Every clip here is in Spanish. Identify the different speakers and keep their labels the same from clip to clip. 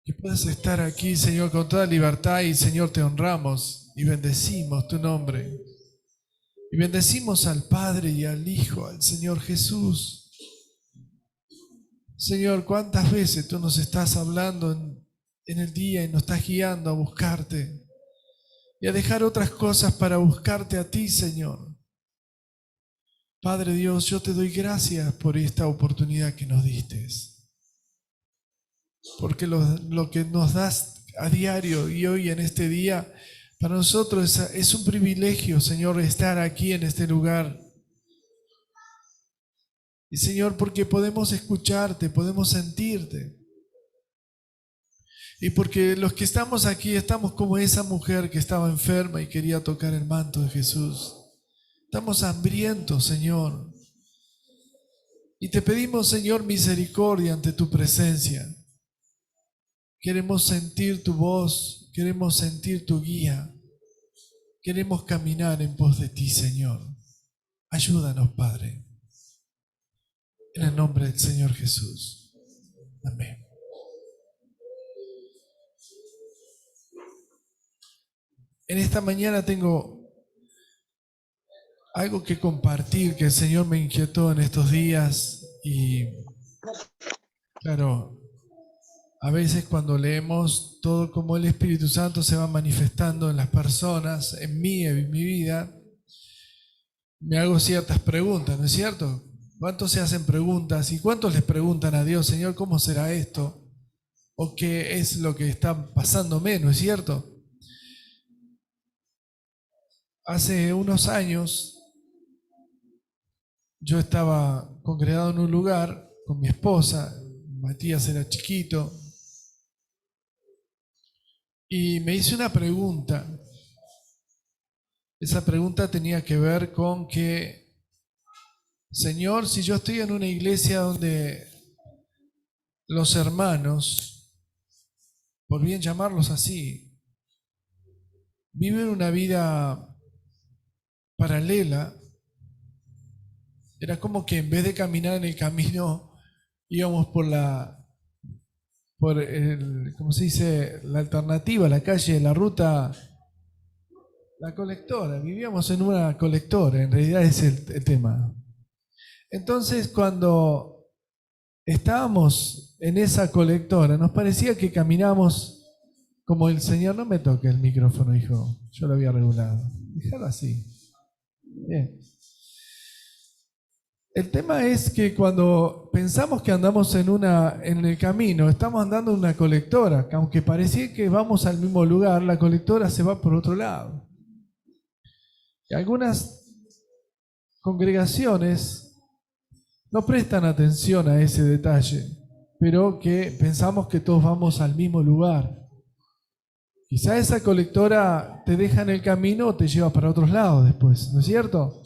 Speaker 1: Que puedas estar aquí, Señor, con toda libertad y, Señor, te honramos y bendecimos tu nombre. Y bendecimos al Padre y al Hijo, al Señor Jesús. Señor, ¿cuántas veces tú nos estás hablando en el día y nos estás guiando a buscarte y a dejar otras cosas para buscarte a ti, Señor? Padre Dios, yo te doy gracias por esta oportunidad que nos diste, porque lo que nos das a diario y hoy en este día, para nosotros es un privilegio, Señor, estar aquí en este lugar. Y Señor, porque podemos escucharte, podemos sentirte. Y porque los que estamos aquí estamos como esa mujer que estaba enferma y quería tocar el manto de Jesús. Estamos hambrientos, Señor. Y te pedimos, Señor, misericordia ante tu presencia. Queremos sentir tu voz, queremos sentir tu guía. Queremos caminar en pos de ti, Señor. Ayúdanos, Padre. En el nombre del Señor Jesús. Amén. En esta mañana tengo algo que compartir que el Señor me inquietó en estos días y claro, a veces cuando leemos todo como el Espíritu Santo se va manifestando en las personas, en mí, en mi vida, me hago ciertas preguntas, ¿no es cierto? ¿Cuántos se hacen preguntas y cuántos les preguntan a Dios, Señor, ¿cómo será esto? ¿O qué es lo que está pasándome, ¿no es cierto? Hace unos años yo estaba congregado en un lugar con mi esposa, Matías era chiquito, y me hice una pregunta. Esa pregunta tenía que ver con que, Señor, si yo estoy en una iglesia donde los hermanos, por bien llamarlos así, viven una vida paralela, era como que en vez de caminar en el camino, íbamos por el, ¿cómo se dice? La alternativa, la calle, la ruta, la colectora. Vivíamos en una colectora, en realidad es el tema. Entonces, cuando estábamos en esa colectora, nos parecía que caminábamos como el Señor. No me toque el micrófono, hijo, yo lo había regulado. Déjalo así. Bien. El tema es que cuando pensamos que andamos en el camino, estamos andando en una colectora, que aunque parecía que vamos al mismo lugar, la colectora se va por otro lado. Y algunas congregaciones no prestan atención a ese detalle, pero que pensamos que todos vamos al mismo lugar. Quizá esa colectora te deja en el camino o te lleva para otros lados después, ¿no es cierto?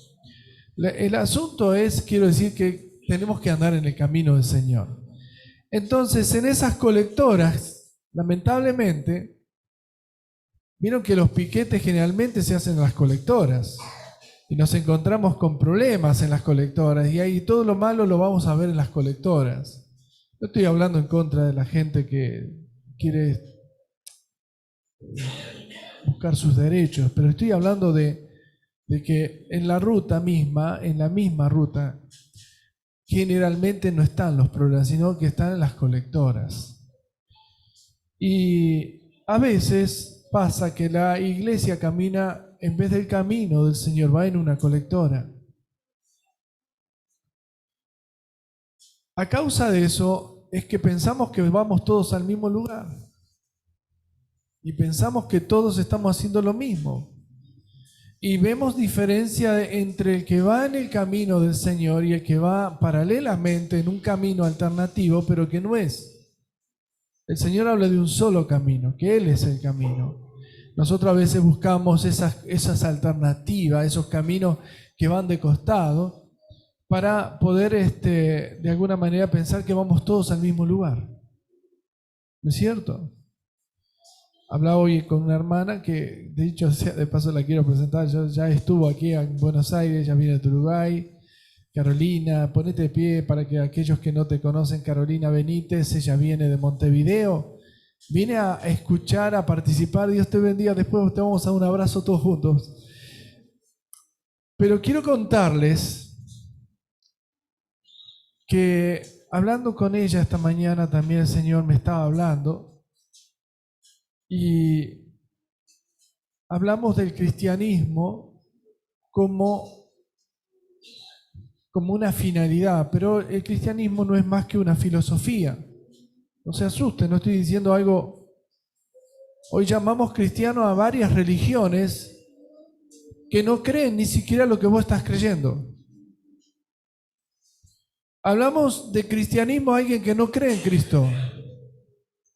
Speaker 1: El asunto es, quiero decir, que tenemos que andar en el camino del Señor. Entonces, en esas colectoras, lamentablemente, vieron que los piquetes generalmente se hacen en las colectoras. Y nos encontramos con problemas en las colectoras. Y ahí todo lo malo lo vamos a ver en las colectoras. No estoy hablando en contra de la gente que quiere buscar sus derechos, pero estoy hablando de que en la ruta misma, en la misma ruta, generalmente no están los problemas, sino que están en las colectoras. Y a veces pasa que la iglesia camina, en vez del camino del Señor, va en una colectora. A causa de eso es que pensamos que vamos todos al mismo lugar. Y pensamos que todos estamos haciendo lo mismo. Y vemos diferencia entre el que va en el camino del Señor y el que va paralelamente en un camino alternativo, pero que no es. El Señor habla de un solo camino, que Él es el camino. Nosotros a veces buscamos esas alternativas, esos caminos que van de costado, para poder de alguna manera pensar que vamos todos al mismo lugar. ¿No es cierto? Hablaba hoy con una hermana que, de hecho, de paso la quiero presentar, ya estuvo aquí en Buenos Aires, ya viene de Uruguay. Carolina, ponete de pie para que aquellos que no te conocen, Carolina Benítez, ella viene de Montevideo, Vine a escuchar, a participar. Dios te bendiga. Después te vamos a dar un abrazo todos juntos. Pero quiero contarles que hablando con ella esta mañana también el Señor me estaba hablando y hablamos del cristianismo como una finalidad, pero el cristianismo no es más que una filosofía. No se asusten, no estoy diciendo algo. Hoy llamamos cristianos a varias religiones que no creen ni siquiera lo que vos estás creyendo. Hablamos de cristianismo a alguien que no cree en Cristo.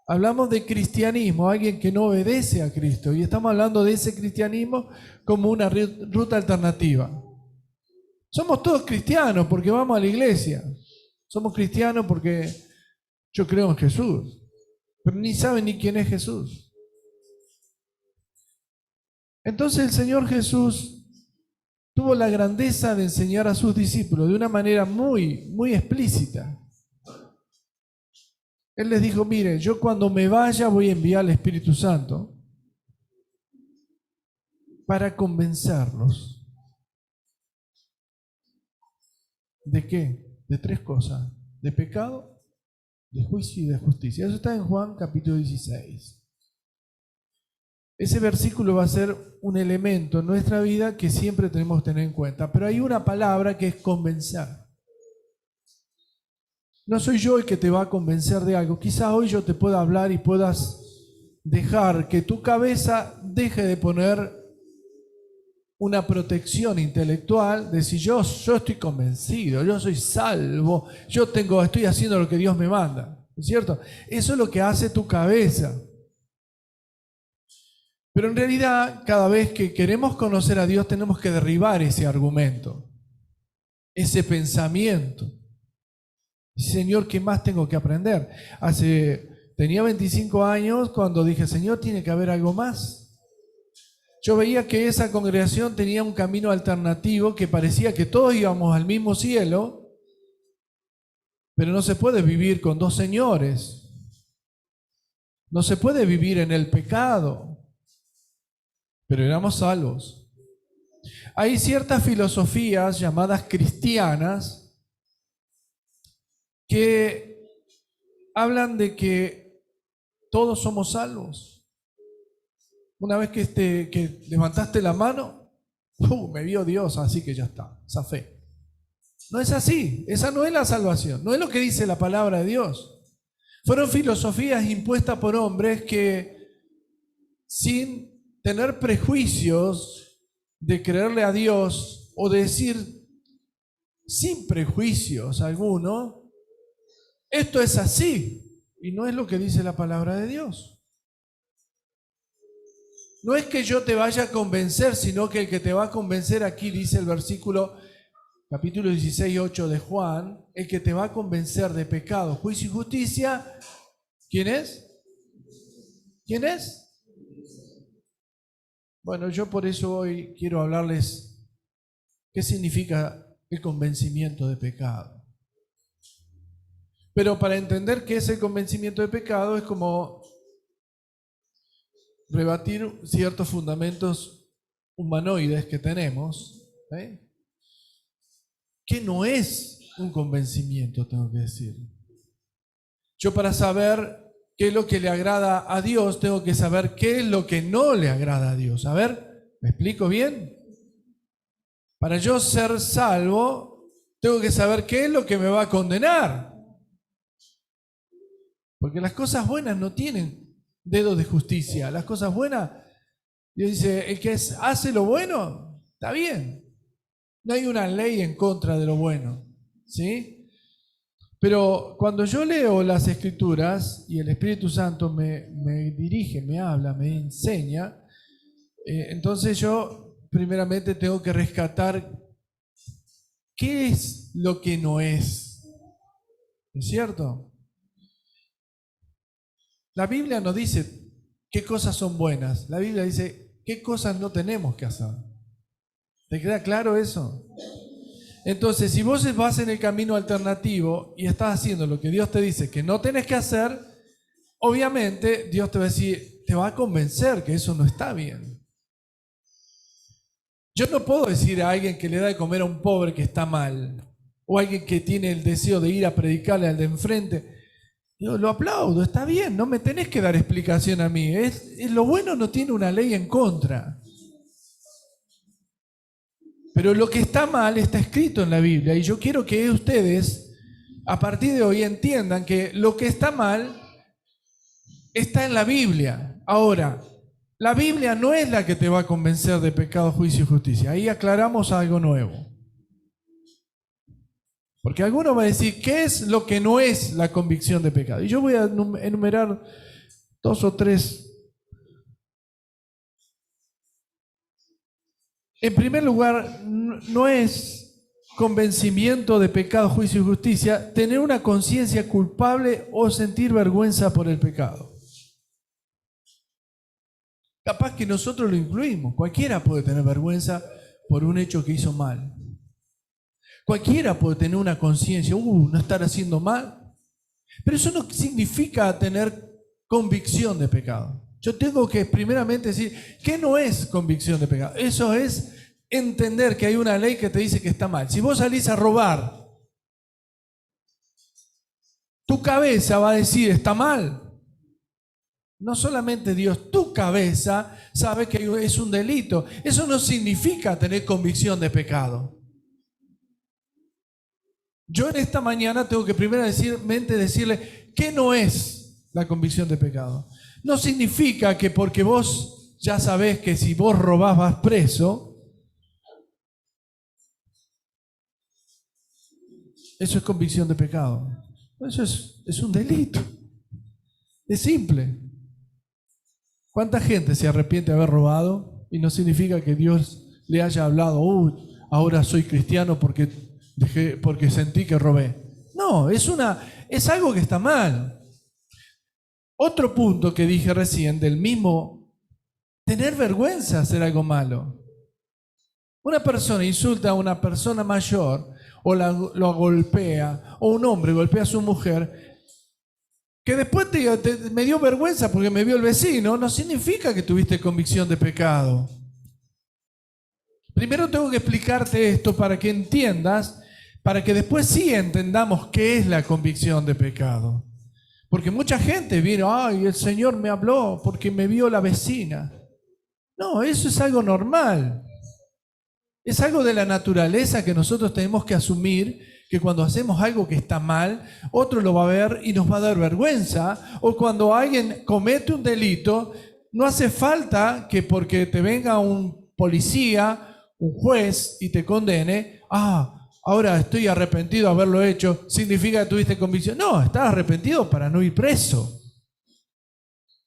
Speaker 1: Hablamos de cristianismo a alguien que no obedece a Cristo. Y estamos hablando de ese cristianismo como una ruta alternativa. Somos todos cristianos porque vamos a la iglesia. Somos cristianos porque yo creo en Jesús. Pero ni saben ni quién es Jesús. Entonces el Señor Jesús tuvo la grandeza de enseñar a sus discípulos de una manera muy, muy explícita. Él les dijo, miren, yo cuando me vaya voy a enviar al Espíritu Santo para convencerlos. ¿De qué? De tres cosas. De pecado, de juicio y de justicia. Eso está en Juan capítulo 16. Ese versículo va a ser un elemento en nuestra vida que siempre tenemos que tener en cuenta. Pero hay una palabra que es convencer. No soy yo el que te va a convencer de algo. Quizás hoy yo te pueda hablar y puedas dejar que tu cabeza deje de poner una protección intelectual, de si yo estoy convencido, yo soy salvo, estoy haciendo lo que Dios me manda. ¿No es cierto? Eso es lo que hace tu cabeza. Pero en realidad, cada vez que queremos conocer a Dios, tenemos que derribar ese argumento, ese pensamiento. Señor, ¿qué más tengo que aprender? Tenía 25 años cuando dije, Señor, tiene que haber algo más. Yo veía que esa congregación tenía un camino alternativo que parecía que todos íbamos al mismo cielo, pero no se puede vivir con dos señores. No se puede vivir en el pecado. Pero éramos salvos. Hay ciertas filosofías llamadas cristianas que hablan de que todos somos salvos. Una vez que levantaste la mano, me vio Dios, así que ya está, esa fe. No es así, esa no es la salvación, no es lo que dice la palabra de Dios. Fueron filosofías impuestas por hombres que sin tener prejuicios de creerle a Dios o de decir sin prejuicios alguno, esto es así y no es lo que dice la palabra de Dios. No es que yo te vaya a convencer, sino que el que te va a convencer, aquí dice el versículo capítulo 16, 8 de Juan, el que te va a convencer de pecado, juicio y justicia, ¿quién es? ¿Quién es? Bueno, yo por eso hoy quiero hablarles qué significa el convencimiento de pecado. Pero para entender qué es el convencimiento de pecado es como rebatir ciertos fundamentos humanoides que tenemos. ¿Qué no es un convencimiento, tengo que decir? Yo para saber qué es lo que le agrada a Dios, tengo que saber qué es lo que no le agrada a Dios. A ver, ¿me explico bien? Para yo ser salvo, tengo que saber qué es lo que me va a condenar. Porque las cosas buenas no tienen dedo de justicia. Las cosas buenas, Dios dice, el que hace lo bueno, está bien. No hay una ley en contra de lo bueno, ¿sí? Pero cuando yo leo las Escrituras y el Espíritu Santo me dirige, me habla, me enseña, entonces yo primeramente tengo que rescatar qué es lo que no es. ¿Es cierto? La Biblia no dice qué cosas son buenas. La Biblia dice qué cosas no tenemos que hacer. ¿Te queda claro eso? Entonces, si vos vas en el camino alternativo y estás haciendo lo que Dios te dice que no tenés que hacer, obviamente Dios te va a decir, te va a convencer que eso no está bien. Yo no puedo decir a alguien que le da de comer a un pobre que está mal, o a alguien que tiene el deseo de ir a predicarle al de enfrente. Yo lo aplaudo, está bien, no me tenés que dar explicación a mí. Lo bueno no tiene una ley en contra. Pero lo que está mal está escrito en la Biblia, y yo quiero que ustedes, a partir de hoy, entiendan que lo que está mal está en la Biblia. Ahora, la Biblia no es la que te va a convencer de pecado, juicio y justicia. Ahí aclaramos algo nuevo. Porque alguno va a decir, ¿qué es lo que no es la convicción de pecado? Y yo voy a enumerar 2 o 3. En primer lugar, no es convencimiento de pecado, juicio y justicia tener una conciencia culpable o sentir vergüenza por el pecado. Capaz que nosotros lo incluimos. Cualquiera puede tener vergüenza por un hecho que hizo mal. Cualquiera puede tener una conciencia, no estar haciendo mal. Pero eso no significa tener convicción de pecado. Yo tengo que primeramente decir, ¿qué no es convicción de pecado? Eso es entender que hay una ley que te dice que está mal. Si vos salís a robar, tu cabeza va a decir, está mal. No solamente Dios, tu cabeza sabe que es un delito. Eso no significa tener convicción de pecado. Yo en esta mañana tengo que primeramente decirle qué no es la convicción de pecado. No significa que porque vos ya sabés que si vos robás vas preso, eso es convicción de pecado. Eso es un delito. Es simple. ¿Cuánta gente se arrepiente de haber robado? Y no significa que Dios le haya hablado, ahora soy cristiano porque sentí que robé. No, es algo que está mal. Otro punto que dije recién del mismo, tener vergüenza de hacer algo malo. Una persona insulta a una persona mayor o lo golpea, o un hombre golpea a su mujer, que después me dio vergüenza porque me vio el vecino, no significa que tuviste convicción de pecado. Primero tengo que explicarte esto para que entiendas, para que después sí entendamos qué es la convicción de pecado. Porque mucha gente vino, el Señor me habló porque me vio la vecina. No, eso es algo normal. Es algo de la naturaleza que nosotros tenemos que asumir, que cuando hacemos algo que está mal, otro lo va a ver y nos va a dar vergüenza. O cuando alguien comete un delito, no hace falta que porque te venga un policía, un juez y te condene, ahora estoy arrepentido de haberlo hecho, significa que tuviste convicción. No, estás arrepentido para no ir preso.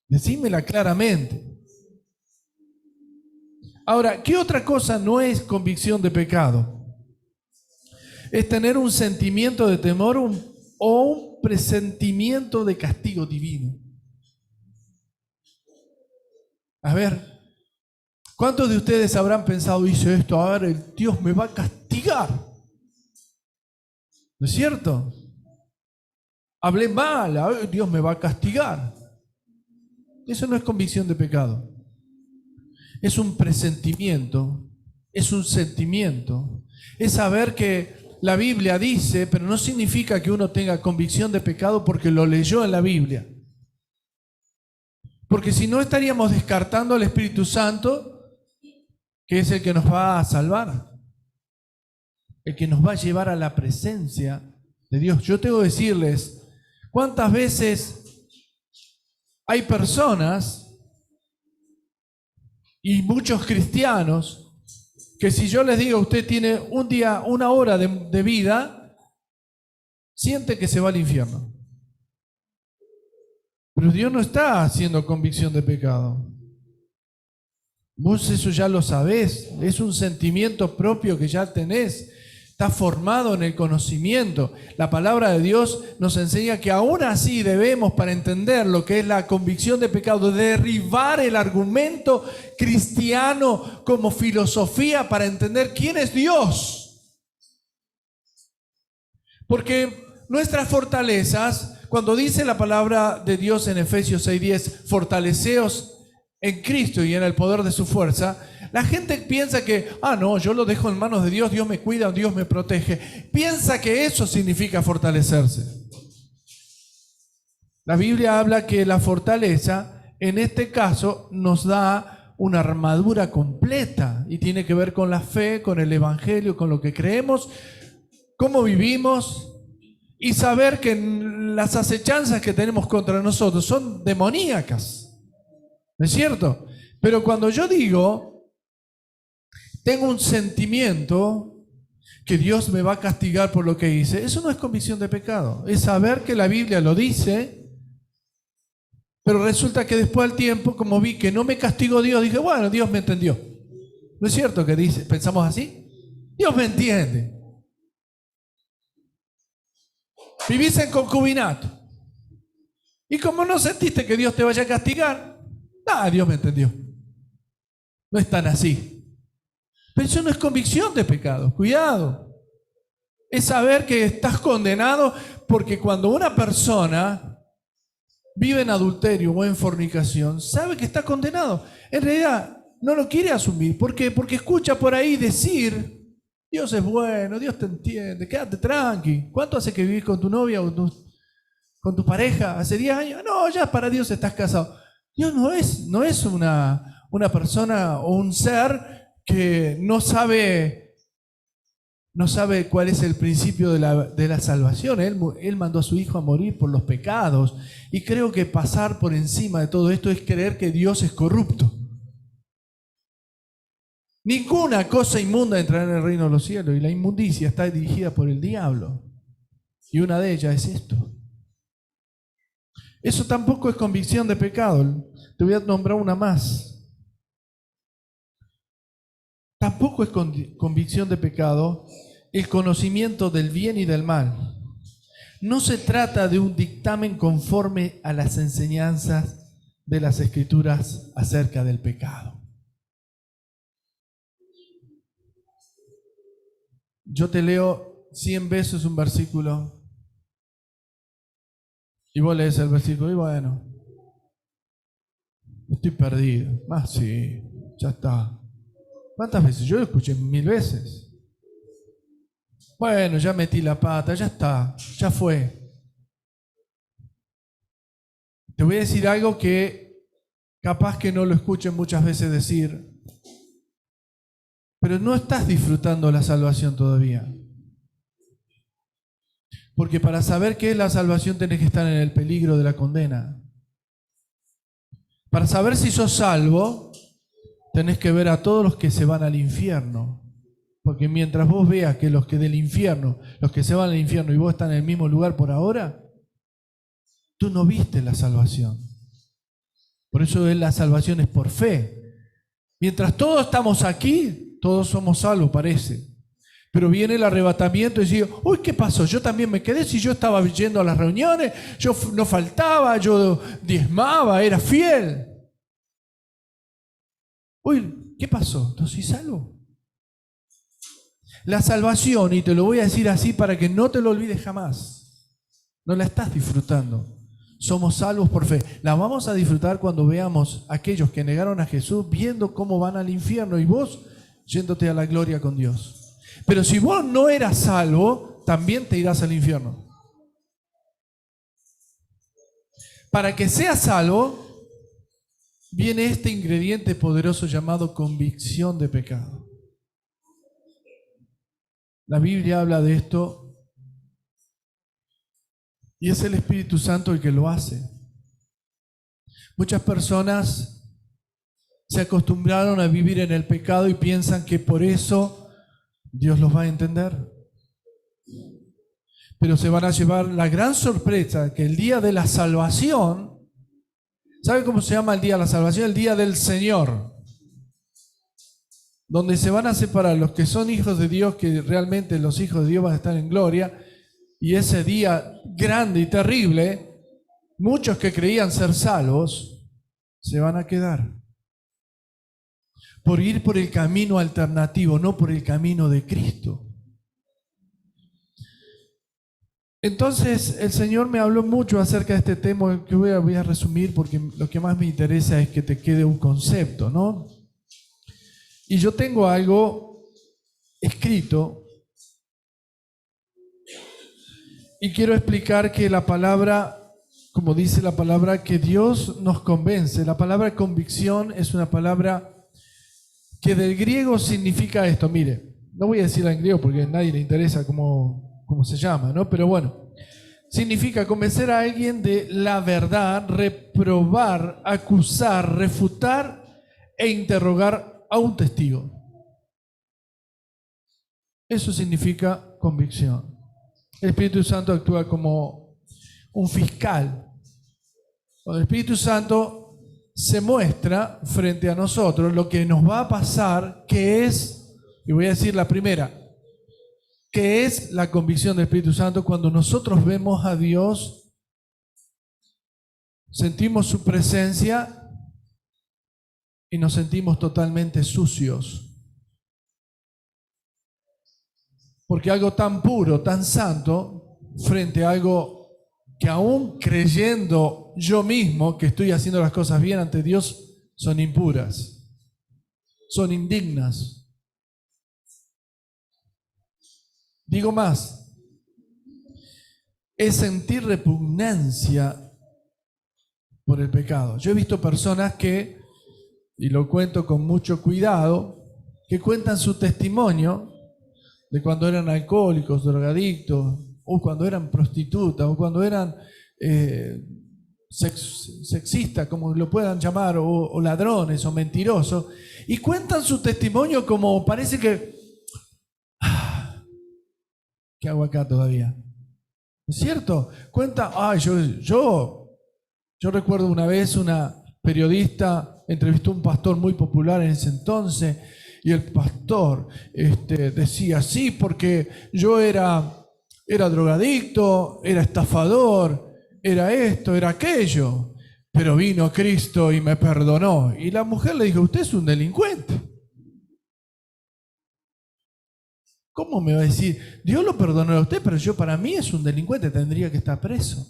Speaker 1: Decímela claramente. Ahora, ¿qué otra cosa no es convicción de pecado? Es tener un sentimiento de temor o un presentimiento de castigo divino. A ver, ¿cuántos de ustedes habrán pensado, hice esto, a ver, el Dios me va a castigar? ¿No es cierto? Hablé mal, a ver, Dios me va a castigar. Eso no es convicción de pecado. Es un presentimiento, es un sentimiento. Es saber que la Biblia dice, pero no significa que uno tenga convicción de pecado porque lo leyó en la Biblia. Porque si no estaríamos descartando al Espíritu Santo, que es el que nos va a salvar, el que nos va a llevar a la presencia de Dios. Yo tengo que decirles, ¿cuántas veces hay personas y muchos cristianos que si yo les digo, usted tiene un día, una hora de vida, siente que se va al infierno? Pero Dios no está haciendo convicción de pecado. Vos eso ya lo sabés, es un sentimiento propio que ya tenés, está formado en el conocimiento. La palabra de Dios nos enseña que aún así debemos, para entender lo que es la convicción de pecado, derribar el argumento cristiano como filosofía para entender quién es Dios. Porque nuestras fortalezas, cuando dice la palabra de Dios en Efesios 6:10, fortaleceos en Cristo y en el poder de su fuerza, la gente piensa que, no, yo lo dejo en manos de Dios, Dios me cuida, Dios me protege. Piensa que eso significa fortalecerse. La Biblia habla que la fortaleza, en este caso, nos da una armadura completa y tiene que ver con la fe, con el Evangelio, con lo que creemos, cómo vivimos y saber que las acechanzas que tenemos contra nosotros son demoníacas. ¿No es cierto? Pero cuando yo digo, tengo un sentimiento que Dios me va a castigar por lo que hice, eso no es convicción de pecado. Es saber que la Biblia lo dice, pero resulta que después del tiempo, como vi que no me castigó Dios, dije, bueno, Dios me entendió. ¿No es cierto que dice? ¿Pensamos así? Dios me entiende. Vivís en concubinato. Y como no sentiste que Dios te vaya a castigar, Dios me entendió. No es tan así. Pero eso no es convicción de pecado. Cuidado. Es saber que estás condenado, porque cuando una persona vive en adulterio o en fornicación, sabe que está condenado. En realidad no lo quiere asumir. ¿Por qué? Porque escucha por ahí decir, Dios es bueno, Dios te entiende, quédate tranqui. ¿Cuánto hace que vivís con tu novia o con tu pareja? ¿Hace 10 años? No, ya para Dios estás casado. Dios no es una persona o un ser que no sabe cuál es el principio de la salvación. Él mandó a su Hijo a morir por los pecados. Y creo que pasar por encima de todo esto es creer que Dios es corrupto. Ninguna cosa inmunda entrará en el reino de los cielos, y la inmundicia está dirigida por el diablo. Y una de ellas es esto. Eso tampoco es convicción de pecado. Te voy a nombrar una más. Tampoco es convicción de pecado el conocimiento del bien y del mal. No se trata de un dictamen conforme a las enseñanzas de las Escrituras acerca del pecado. Yo te leo 100 veces un versículo y vos lees el versículo y bueno, estoy perdido. Sí, ya está. ¿Cuántas veces? Yo lo escuché 1000 veces. Bueno, ya metí la pata, ya está, ya fue. Te voy a decir algo que capaz que no lo escuchen muchas veces decir, pero no estás disfrutando la salvación todavía. Porque para saber qué es la salvación tenés que estar en el peligro de la condena. Para saber si sos salvo, tenés que ver a todos los que se van al infierno. Porque mientras vos veas que los que del infierno, los que se van al infierno y vos estás en el mismo lugar por ahora, tú no viste la salvación. Por eso la salvación es por fe. Mientras todos estamos aquí, todos somos salvos, parece. Pero viene el arrebatamiento y digo, uy, ¿qué pasó? Yo también me quedé, si yo estaba yendo a las reuniones, yo no faltaba, yo diezmaba, era fiel. Uy, ¿qué pasó? ¿No soy salvo? La salvación, y te lo voy a decir así para que no te lo olvides jamás, no la estás disfrutando. Somos salvos por fe. La vamos a disfrutar cuando veamos a aquellos que negaron a Jesús viendo cómo van al infierno y vos yéndote a la gloria con Dios. Pero si vos no eras salvo, también te irás al infierno. Para que seas salvo, viene este ingrediente poderoso llamado convicción de pecado. La Biblia habla de esto y es el Espíritu Santo el que lo hace. Muchas personas se acostumbraron a vivir en el pecado y piensan que por eso Dios los va a entender. Pero se van a llevar la gran sorpresa que el día de la salvación, ¿sabe cómo se llama el día de la salvación? El día del Señor. Donde se van a separar los que son hijos de Dios, que realmente los hijos de Dios van a estar en gloria, y ese día grande y terrible, muchos que creían ser salvos, se van a quedar. Por ir por el camino alternativo, no por el camino de Cristo. Entonces el Señor me habló mucho acerca de este tema que voy a resumir porque lo que más me interesa es que te quede un concepto, ¿no? Y yo tengo algo escrito y quiero explicar que la palabra, como dice la palabra, que Dios nos convence. La palabra convicción es una palabra que del griego significa esto. Mire, no voy a decirla en griego porque a nadie le interesa cómo se llama, ¿no? Pero bueno, significa convencer a alguien de la verdad, reprobar, acusar, refutar e interrogar a un testigo. Eso significa convicción. El Espíritu Santo actúa como un fiscal. Cuando el Espíritu Santo se muestra frente a nosotros lo que nos va a pasar, que es, y voy a decir la primera, que es la convicción del Espíritu Santo cuando nosotros vemos a Dios, sentimos su presencia y nos sentimos totalmente sucios. Porque algo tan puro, tan santo, frente a algo que aún creyendo yo mismo que estoy haciendo las cosas bien ante Dios, son impuras, son indignas. Digo más, es sentir repugnancia por el pecado. Yo he visto personas que, y lo cuento con mucho cuidado, que cuentan su testimonio de cuando eran alcohólicos, drogadictos, o cuando eran prostitutas, o cuando eran sexistas, como lo puedan llamar, o ladrones, o mentirosos, y cuentan su testimonio como parece que, ¿qué hago acá todavía? ¿Es cierto? Cuenta, yo recuerdo una vez una periodista entrevistó a un pastor muy popular en ese entonces, y el pastor decía, sí, porque yo era drogadicto, era estafador, era esto, era aquello, pero vino Cristo y me perdonó. Y la mujer le dijo, usted es un delincuente. ¿Cómo me va a decir? Dios lo perdonó a usted, pero yo para mí es un delincuente, tendría que estar preso.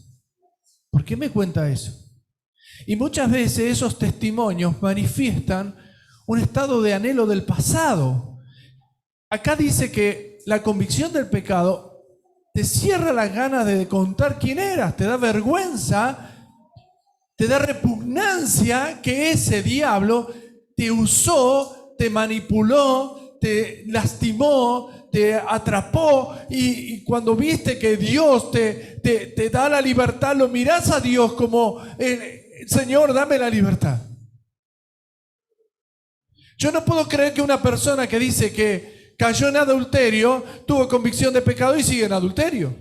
Speaker 1: ¿Por qué me cuenta eso? Y muchas veces esos testimonios manifiestan un estado de anhelo del pasado. Acá dice que la convicción del pecado te cierra las ganas de contar quién eras, te da vergüenza, te da repugnancia que ese diablo te usó, te manipuló, te lastimó, te atrapó y cuando viste que Dios te da la libertad, lo mirás a Dios como, Señor, dame la libertad. Yo no puedo creer que una persona que dice que cayó en adulterio tuvo convicción de pecado y sigue en adulterio.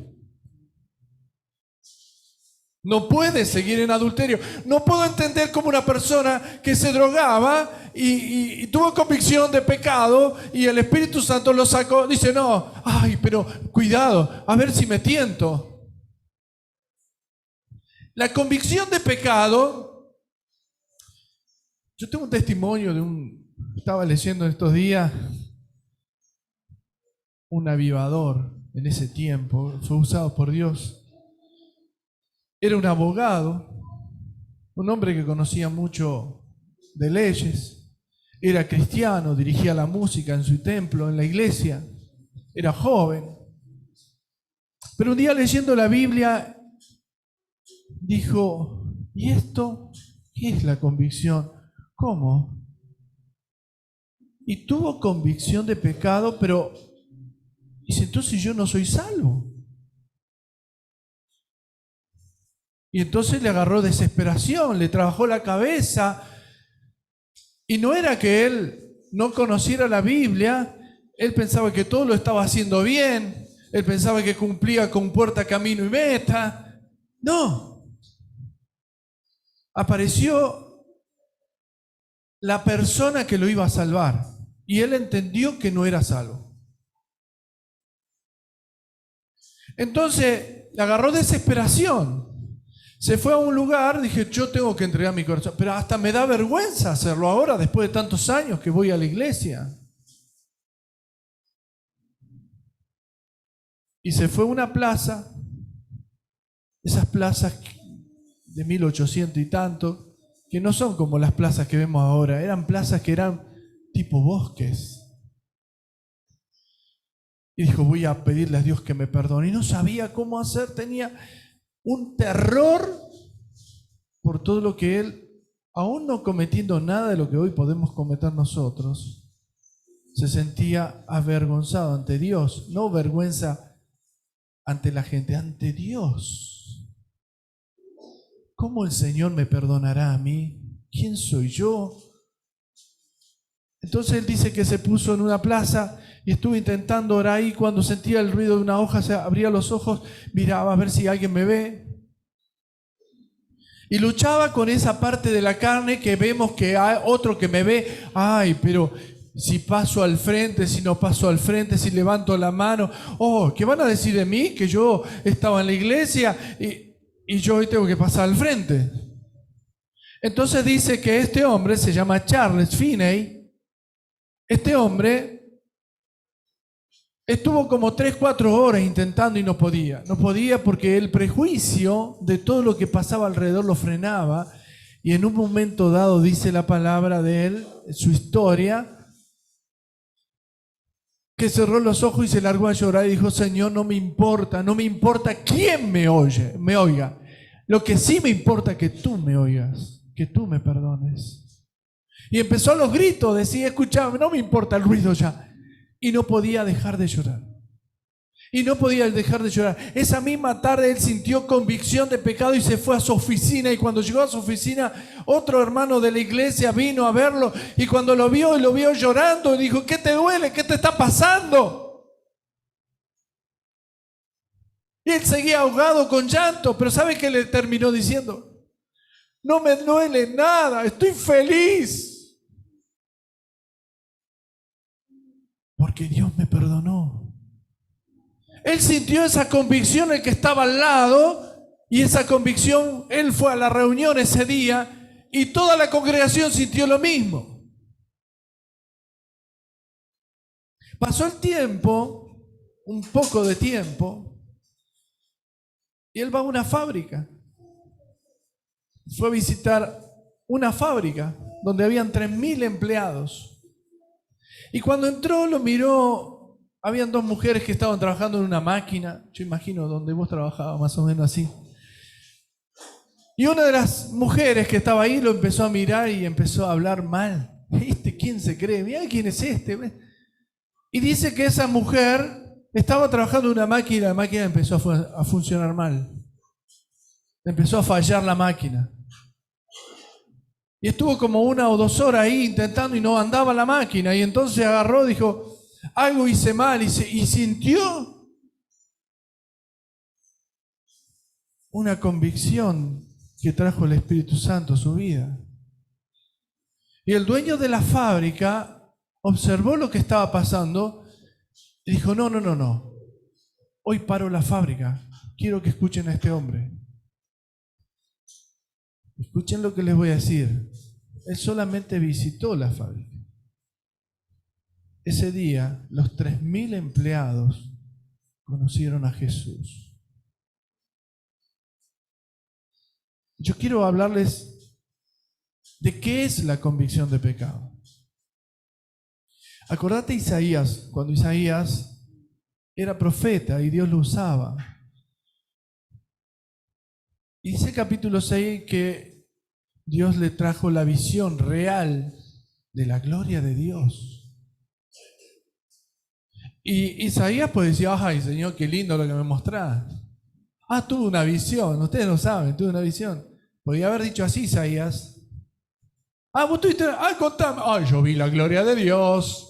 Speaker 1: No puede seguir en adulterio. No puedo entender cómo una persona que se drogaba y tuvo convicción de pecado y el Espíritu Santo lo sacó, dice, no, pero cuidado, a ver si me tiento. La convicción de pecado, yo tengo un testimonio estaba leyendo estos días, un avivador en ese tiempo, fue usado por Dios. Era un abogado, un hombre que conocía mucho de leyes, era cristiano, dirigía la música en su templo, en la iglesia, era joven. Pero un día leyendo la Biblia, dijo, ¿y esto qué es la convicción? ¿Cómo? Y tuvo convicción de pecado, pero dice, entonces yo no soy salvo. Y entonces le agarró desesperación, le trabajó la cabeza. Y no era que él no conociera la Biblia, él pensaba que todo lo estaba haciendo bien, él pensaba que cumplía con puerta, camino y meta. No. Apareció la persona que lo iba a salvar y él entendió que no era salvo. Entonces le agarró desesperación. Se fue a un lugar, dije, yo tengo que entregar mi corazón, pero hasta me da vergüenza hacerlo ahora, después de tantos años que voy a la iglesia. Y se fue a una plaza Esas plazas de 1800 y tanto, que no son como las plazas que vemos ahora, eran plazas que eran tipo bosques. Y dijo, voy a pedirle a Dios que me perdone. Y no sabía cómo hacer, tenía un terror por todo lo que él, aún no cometiendo nada de lo que hoy podemos cometer nosotros, se sentía avergonzado ante Dios, no vergüenza ante la gente, ante Dios. ¿Cómo el Señor me perdonará a mí? ¿Quién soy yo? Entonces él dice que se puso en una plaza y estuvo intentando orar ahí. Cuando sentía el ruido de una hoja, se abría los ojos, miraba a ver si alguien me ve. Y luchaba con esa parte de la carne que vemos que hay otro que me ve. Ay, pero si paso al frente, si no paso al frente, si levanto la mano. Oh, ¿qué van a decir de mí? Que yo estaba en la iglesia y yo hoy tengo que pasar al frente. Entonces dice que este hombre se llama Charles Finney. Este hombre estuvo como 3-4 horas intentando y no podía. No podía porque el prejuicio de todo lo que pasaba alrededor lo frenaba. Y en un momento dado, dice la palabra de él, su historia, que cerró los ojos y se largó a llorar y dijo, Señor, no me importa quién me oiga. Lo que sí me importa es que tú me oigas, que tú me perdones. Y empezó a los gritos, decía, escuchaba, no me importa el ruido ya. Y no podía dejar de llorar. Y no podía dejar de llorar. Esa misma tarde él sintió convicción de pecado y se fue a su oficina. Y cuando llegó a su oficina, otro hermano de la iglesia vino a verlo. Y cuando lo vio llorando, y dijo, ¿qué te duele? ¿Qué te está pasando? Y él seguía ahogado con llanto. Pero ¿sabe qué le terminó diciendo? No me duele nada, estoy feliz. Porque Dios me perdonó. Él sintió esa convicción, el que estaba al lado, y esa convicción, él fue a la reunión ese día, y toda la congregación sintió lo mismo. Pasó el tiempo, un poco de tiempo, y él va a una fábrica. Fue a visitar una fábrica donde habían 3000 empleados. Y cuando entró, lo miró, habían 2 mujeres que estaban trabajando en una máquina, yo imagino donde vos trabajabas, más o menos así. Y una de las mujeres que estaba ahí lo empezó a mirar y empezó a hablar mal. ¿Quién se cree? Mirá quién es este. Y dice que esa mujer estaba trabajando en una máquina y la máquina empezó a funcionar mal. Empezó a fallar la máquina. Y estuvo como 1 o 2 horas ahí intentando y no andaba la máquina. Y entonces agarró, dijo, algo hice mal. Y sintió una convicción que trajo el Espíritu Santo a su vida. Y el dueño de la fábrica observó lo que estaba pasando y dijo, no. Hoy paro la fábrica. Quiero que escuchen a este hombre. Escuchen lo que les voy a decir. Él solamente visitó la fábrica. Ese día, los 3000 empleados conocieron a Jesús. Yo quiero hablarles de qué es la convicción de pecado. Acordate Isaías, cuando Isaías era profeta y Dios lo usaba. Y dice capítulo 6 que Dios le trajo la visión real de la gloria de Dios. Y Isaías pues decía, ay Señor, qué lindo lo que me mostrás. Tuve una visión, ustedes lo saben, tuve una visión. Podía haber dicho así Isaías. Vos tuviste, contame. Yo vi la gloria de Dios.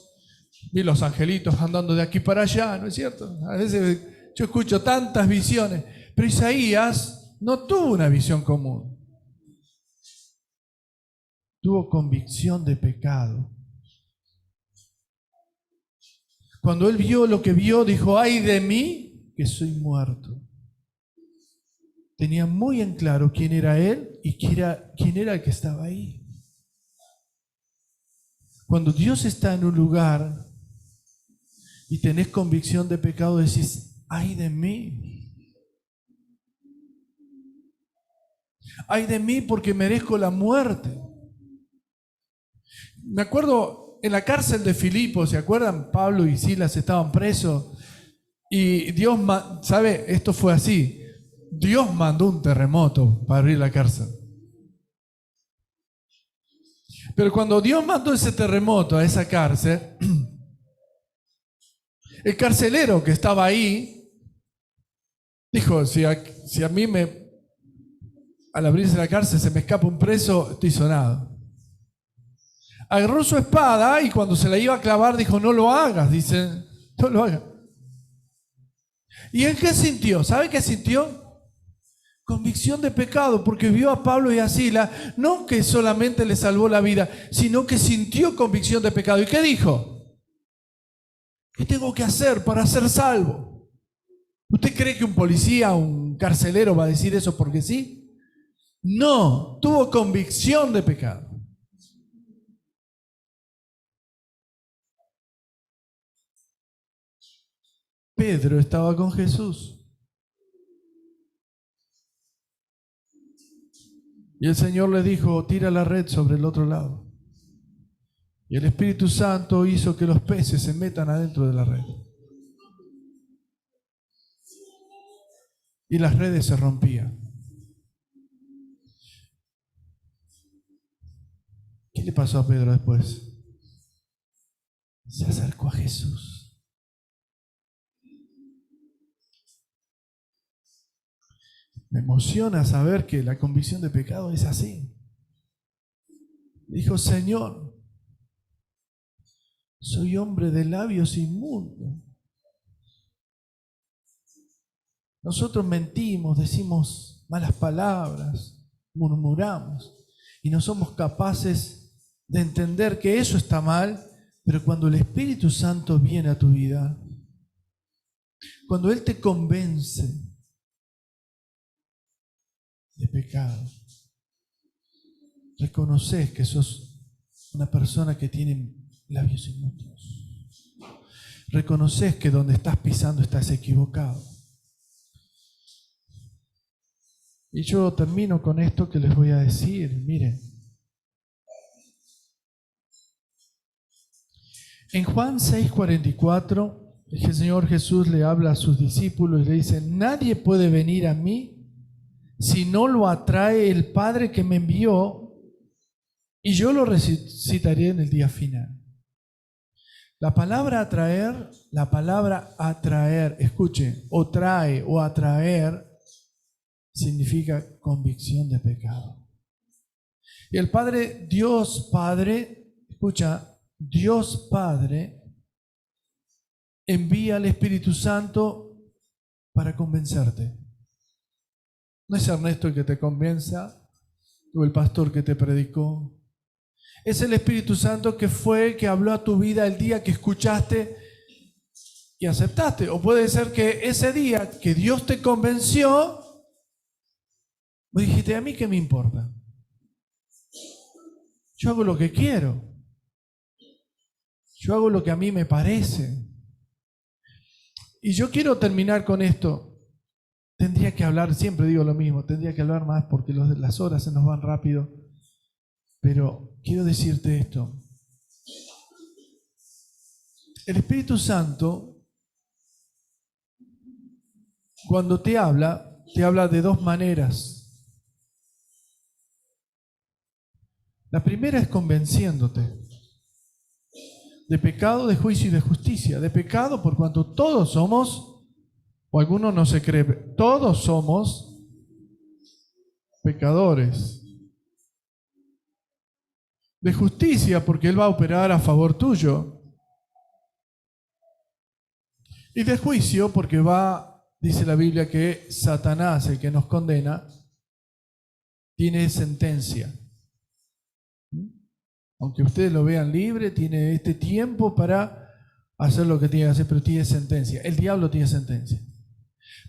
Speaker 1: Vi los angelitos andando de aquí para allá, ¿no es cierto? A veces yo escucho tantas visiones. Pero Isaías no tuvo una visión común. Tuvo convicción de pecado. Cuando él vio lo que vio, dijo, ay de mí, que soy muerto. Tenía muy en claro quién era él y quién era el que estaba ahí. Cuando Dios está en un lugar y tenés convicción de pecado, decís, ay de mí. Ay de mí porque merezco la muerte. Me acuerdo en la cárcel de Filipos, ¿se acuerdan? Pablo y Silas estaban presos y Dios, ¿sabe? Esto fue así. Dios mandó un terremoto para abrir la cárcel. Pero cuando Dios mandó ese terremoto a esa cárcel, el carcelero que estaba ahí dijo, si a mí al abrirse la cárcel se me escapa un preso, estoy sonado. Agarró su espada y cuando se la iba a clavar dijo, no lo hagas, dice, no lo hagas. ¿Y él qué sintió? ¿Sabe qué sintió? Convicción de pecado, porque vio a Pablo y a Silas, no que solamente le salvó la vida, sino que sintió convicción de pecado. ¿Y qué dijo? ¿Qué tengo que hacer para ser salvo? ¿Usted cree que un policía, un carcelero va a decir eso porque sí? No, tuvo convicción de pecado. Pedro estaba con Jesús. Y el Señor le dijo, tira la red sobre el otro lado. Y el Espíritu Santo hizo que los peces se metan adentro de la red. Y las redes se rompían. ¿Qué le pasó a Pedro después? Se acercó a Jesús. Me emociona saber que la convicción de pecado es así. Dijo, Señor, soy hombre de labios inmundos. Nosotros mentimos, decimos malas palabras, murmuramos y no somos capaces de entender que eso está mal, pero cuando el Espíritu Santo viene a tu vida, cuando Él te convence de pecado, reconoces que sos una persona que tiene labios inmundos. Reconoces que donde estás pisando estás equivocado. Y yo termino con esto que les voy a decir. Miren, en Juan 6:44, el Señor Jesús le habla a sus discípulos y le dice, nadie puede venir a mí si no lo atrae el Padre que me envió, y yo lo resucitaré en el día final. La palabra atraer, escuche, o trae o atraer, significa convicción de pecado. Y el Padre, Dios Padre, escucha, Dios Padre envía al Espíritu Santo para convencerte. No es Ernesto el que te convenza o el pastor que te predicó. Es el Espíritu Santo que fue el que habló a tu vida el día que escuchaste y aceptaste. O puede ser que ese día que Dios te convenció, vos dijiste, ¿a mí qué me importa? Yo hago lo que quiero. Yo hago lo que a mí me parece. Y yo quiero terminar con esto. Tendría que hablar, siempre digo lo mismo, tendría que hablar más porque las horas se nos van rápido. Pero quiero decirte esto. El Espíritu Santo, cuando te habla de dos maneras. La primera es convenciéndote de pecado, de juicio y de justicia. De pecado por cuanto todos somos, o alguno no se cree, todos somos pecadores. De justicia porque Él va a operar a favor tuyo. Y de juicio porque dice la Biblia que Satanás, el que nos condena, tiene sentencia. Aunque ustedes lo vean libre, tiene este tiempo para hacer lo que tiene que hacer, pero tiene sentencia. El diablo tiene sentencia.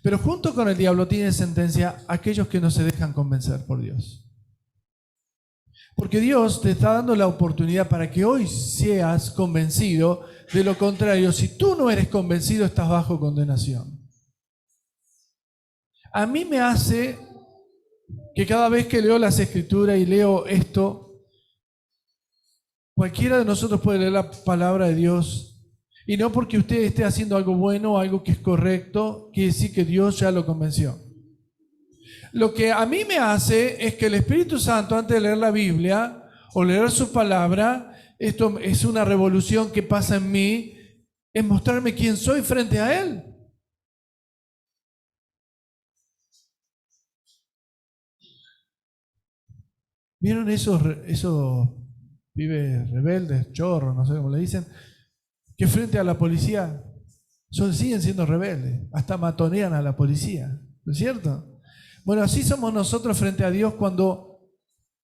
Speaker 1: Pero junto con el diablo tiene sentencia aquellos que no se dejan convencer por Dios. Porque Dios te está dando la oportunidad para que hoy seas convencido. De lo contrario, si tú no eres convencido, estás bajo condenación. A mí me hace que cada vez que leo las Escrituras y leo esto, cualquiera de nosotros puede leer la palabra de Dios, y no porque usted esté haciendo algo bueno o algo que es correcto, quiere decir que Dios ya lo convenció. Lo que a mí me hace es que el Espíritu Santo, antes de leer la Biblia o leer su palabra, esto es una revolución que pasa en mí, es mostrarme quién soy frente a Él. ¿Vieron esos pibes rebeldes, chorros, no sé cómo le dicen, que frente a la policía siguen siendo rebeldes, hasta matonean a la policía, ¿no es cierto? Bueno, así somos nosotros frente a Dios cuando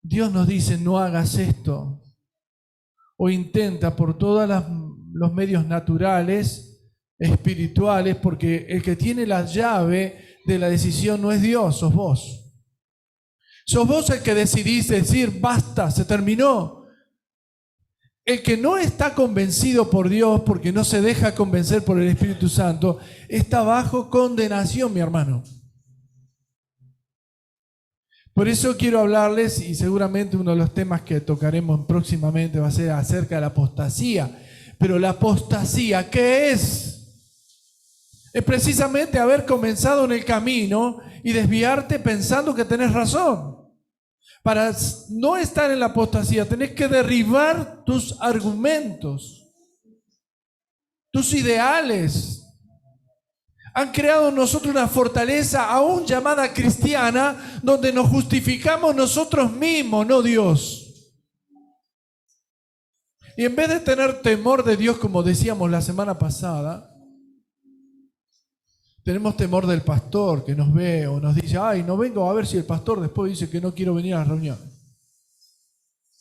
Speaker 1: Dios nos dice no hagas esto, o intenta por todos los medios naturales, espirituales, porque el que tiene la llave de la decisión no es Dios, sos vos. Sos vos el que decidís decir, basta, se terminó. El que no está convencido por Dios, porque no se deja convencer por el Espíritu Santo, está bajo condenación, mi hermano. Por eso quiero hablarles, y seguramente uno de los temas que tocaremos próximamente va a ser acerca de la apostasía. Pero la apostasía, ¿qué es? Es precisamente haber comenzado en el camino y desviarte pensando que tenés razón. Para no estar en la apostasía, tenés que derribar tus argumentos, tus ideales. Han creado en nosotros una fortaleza aún llamada cristiana, donde nos justificamos nosotros mismos, no Dios. Y en vez de tener temor de Dios, como decíamos la semana pasada, tenemos temor del pastor que nos ve o nos dice, ay, no vengo a ver si el pastor después dice que no quiero venir a las reuniones.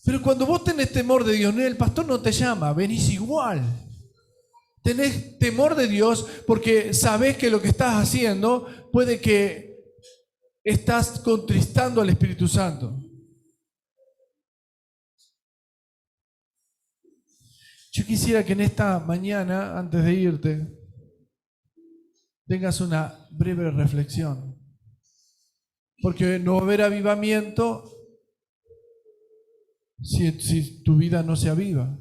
Speaker 1: Pero cuando vos tenés temor de Dios, el pastor no te llama, venís igual. Tenés temor de Dios porque sabés que lo que estás haciendo puede que estás contristando al Espíritu Santo. Yo quisiera que en esta mañana, antes de irte, tengas una breve reflexión. Porque no va a haber avivamiento si tu vida no se aviva.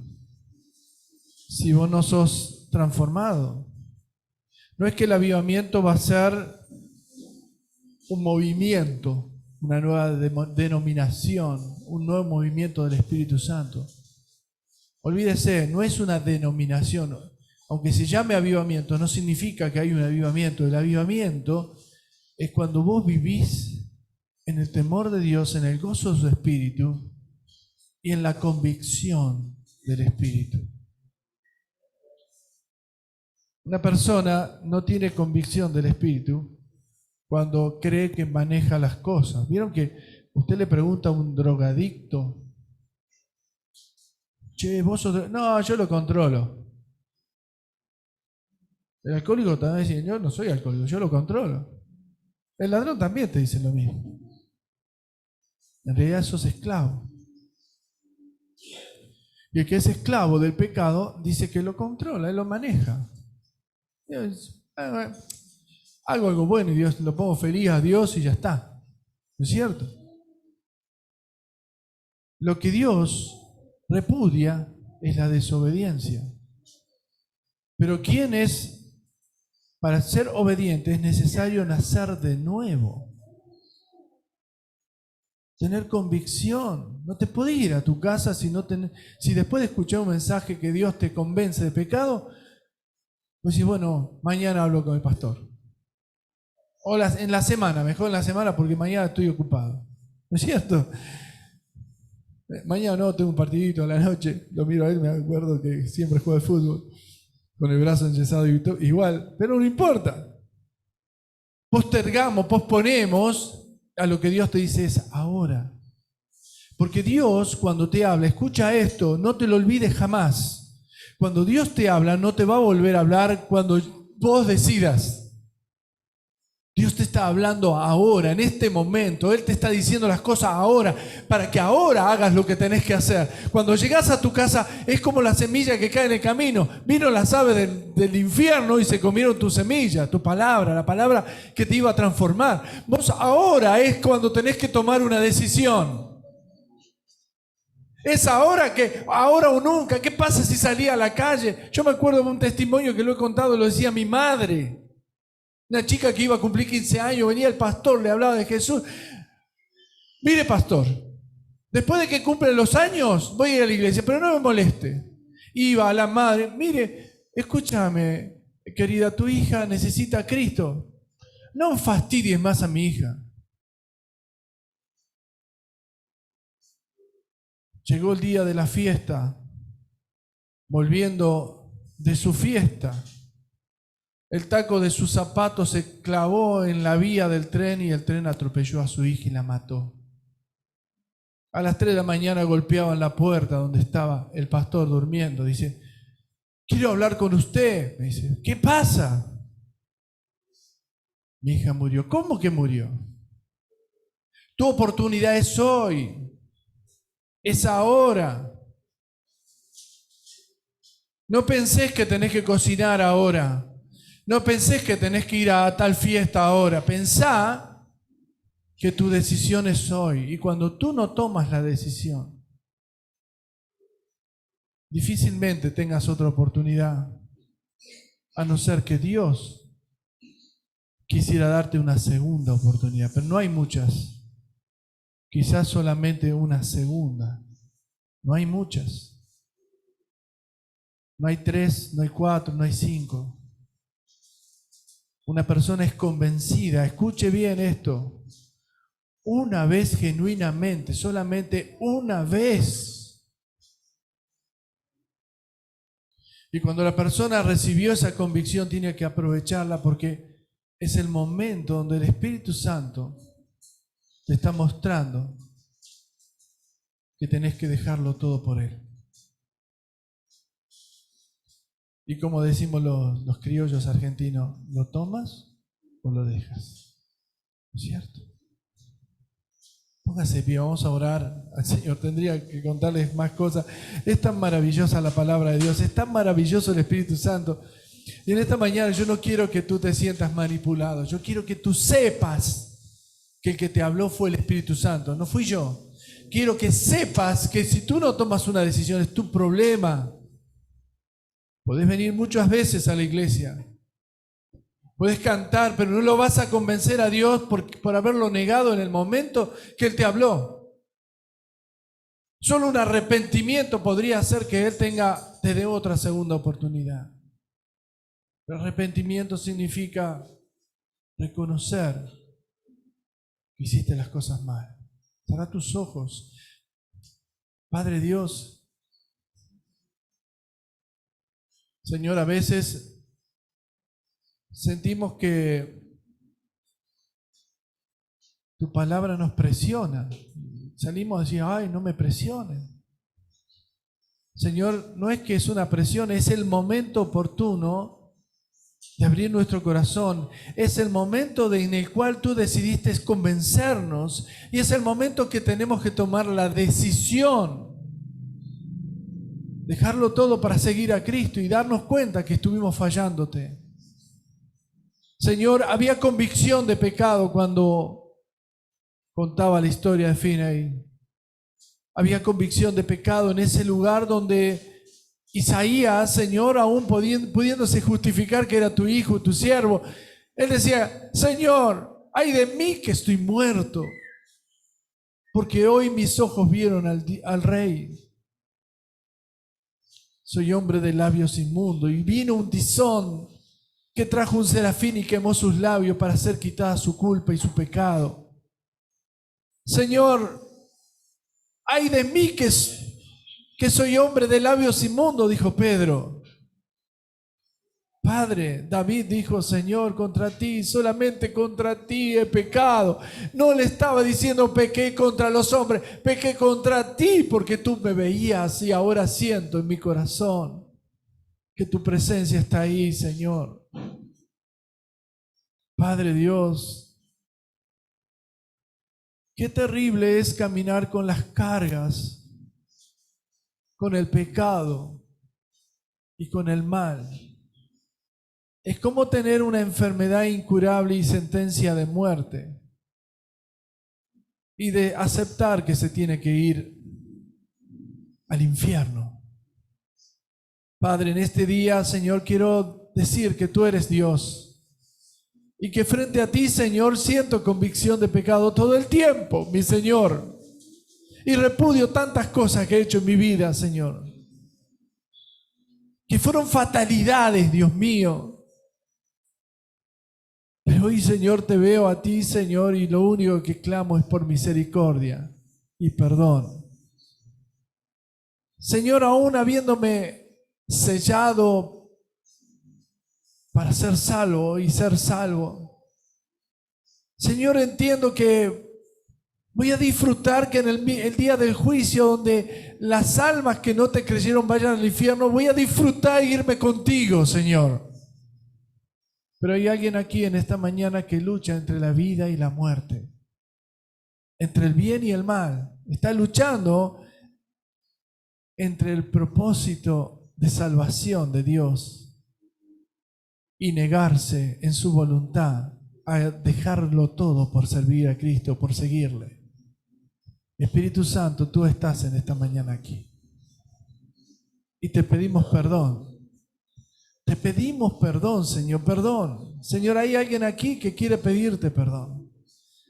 Speaker 1: Si vos no sos transformado. No es que el avivamiento va a ser un movimiento, una nueva denominación, un nuevo movimiento del Espíritu Santo. Olvídese, no es una denominación. Aunque se llame avivamiento, no significa que hay un avivamiento. El avivamiento es cuando vos vivís en el temor de Dios, en el gozo de su Espíritu y en la convicción del Espíritu. Una persona no tiene convicción del Espíritu cuando cree que maneja las cosas. ¿Vieron que usted le pregunta a un drogadicto, che, vos sos... No, yo lo controlo. El alcohólico también dice, yo no soy alcohólico, yo lo controlo. El ladrón también te dice lo mismo. En realidad sos esclavo. Y el que es esclavo del pecado dice que lo controla, él lo maneja. Hago algo bueno y Dios lo pongo feliz a Dios y ya está. ¿No es cierto? Lo que Dios repudia es la desobediencia. Pero ¿quién es? Para ser obediente es necesario nacer de nuevo. Tener convicción. No te podés ir a tu casa si después de escuchar un mensaje que Dios te convence de pecado, pues decís, bueno, mañana hablo con el pastor. O en la semana, mejor en la semana porque mañana estoy ocupado. ¿No es cierto? Mañana no, tengo un partidito a la noche. Lo miro a él, me acuerdo que siempre juega al fútbol. Con el brazo enyesado igual, pero no importa. Postergamos, posponemos a lo que Dios te dice es ahora. Porque Dios cuando te habla, escucha esto, no te lo olvides jamás. Cuando Dios te habla, no te va a volver a hablar cuando vos decidas. Dios te está hablando ahora, en este momento. Él te está diciendo las cosas ahora, para que ahora hagas lo que tenés que hacer. Cuando llegás a tu casa, es como la semilla que cae en el camino. Vino las aves del infierno y se comieron tu semilla, tu palabra, la palabra que te iba a transformar. Vos ahora es cuando tenés que tomar una decisión. Es ahora o nunca. ¿Qué pasa si salía a la calle? Yo me acuerdo de un testimonio que lo he contado, lo decía mi madre. Una chica que iba a cumplir 15 años, venía el pastor, le hablaba de Jesús. Mire, pastor, después de que cumplen los años, voy a ir a la iglesia, pero no me moleste. Iba a la madre, mire, escúchame, querida, tu hija necesita a Cristo. No fastidies más a mi hija. Llegó el día de la fiesta, volviendo de su fiesta. El taco de sus zapatos se clavó en la vía del tren y el tren atropelló a su hija y la mató. A las 3 de la mañana golpeaban la puerta donde estaba el pastor durmiendo. Dice, quiero hablar con usted. Me dice, ¿qué pasa? Mi hija murió. ¿Cómo que murió? Tu oportunidad es hoy. Es ahora. No pensés que tenés que cocinar ahora. No pensés que tenés que ir a tal fiesta ahora. Pensá que tu decisión es hoy. Y cuando tú no tomas la decisión, difícilmente tengas otra oportunidad. A no ser que Dios quisiera darte una segunda oportunidad. Pero no hay muchas. Quizás solamente una segunda. No hay muchas. No hay 3, no hay 4, no hay 5. Una persona es convencida, escuche bien esto, una vez genuinamente, solamente una vez. Y cuando la persona recibió esa convicción, tiene que aprovecharla porque es el momento donde el Espíritu Santo te está mostrando que tenés que dejarlo todo por Él. Y como decimos los criollos argentinos, ¿lo tomas o lo dejas? ¿No es cierto? Póngase pie, vamos a orar al Señor. Tendría que contarles más cosas. Es tan maravillosa la palabra de Dios, es tan maravilloso el Espíritu Santo. Y en esta mañana yo no quiero que tú te sientas manipulado. Yo quiero que tú sepas que el que te habló fue el Espíritu Santo, no fui yo. Quiero que sepas que si tú no tomas una decisión es tu problema. Podés venir muchas veces a la iglesia. Puedes cantar, pero no lo vas a convencer a Dios por haberlo negado en el momento que Él te habló. Solo un arrepentimiento podría hacer que Él te dé otra segunda oportunidad. El arrepentimiento significa reconocer que hiciste las cosas mal. Cerrá tus ojos. Padre Dios, Señor, a veces sentimos que tu palabra nos presiona. Salimos a decir, ay, no me presionen. Señor, no es que es una presión, es el momento oportuno de abrir nuestro corazón. Es el momento en el cual tú decidiste convencernos y es el momento que tenemos que tomar la decisión. Dejarlo todo para seguir a Cristo y darnos cuenta que estuvimos fallándote. Señor, había convicción de pecado cuando contaba la historia de Finney. Había convicción de pecado en ese lugar donde Isaías, Señor, aún pudiéndose justificar que era tu hijo, tu siervo, él decía, Señor, ay de mí que estoy muerto, porque hoy mis ojos vieron al Rey. Soy hombre de labios inmundos. Y vino un tizón que trajo un serafín y quemó sus labios para hacer quitada su culpa y su pecado. Señor, ay de mí que soy hombre de labios inmundos, dijo Pedro. Padre, David dijo, Señor, contra ti, solamente contra ti he pecado. No le estaba diciendo pequé contra los hombres, pequé contra ti porque tú me veías y ahora siento en mi corazón que tu presencia está ahí, Señor. Padre Dios, qué terrible es caminar con las cargas, con el pecado y con el mal. Es como tener una enfermedad incurable y sentencia de muerte, y de aceptar que se tiene que ir al infierno. Padre, en este día, Señor, quiero decir que tú eres Dios y que frente a ti, Señor, siento convicción de pecado todo el tiempo, mi Señor, y repudio tantas cosas que he hecho en mi vida, Señor, que fueron fatalidades, Dios mío. Pero hoy, Señor, te veo a ti, Señor, y lo único que clamo es por misericordia y perdón. Señor, aún habiéndome sellado para ser salvo y ser salvo, Señor, entiendo que voy a disfrutar que en el día del juicio, donde las almas que no te creyeron vayan al infierno, voy a disfrutar e irme contigo, Señor. Pero hay alguien aquí en esta mañana que lucha entre la vida y la muerte, entre el bien y el mal. Está luchando entre el propósito de salvación de Dios y negarse en su voluntad a dejarlo todo por servir a Cristo, por seguirle. Espíritu Santo, tú estás en esta mañana aquí y te pedimos perdón. Te pedimos perdón, Señor, perdón. Señor, hay alguien aquí que quiere pedirte perdón.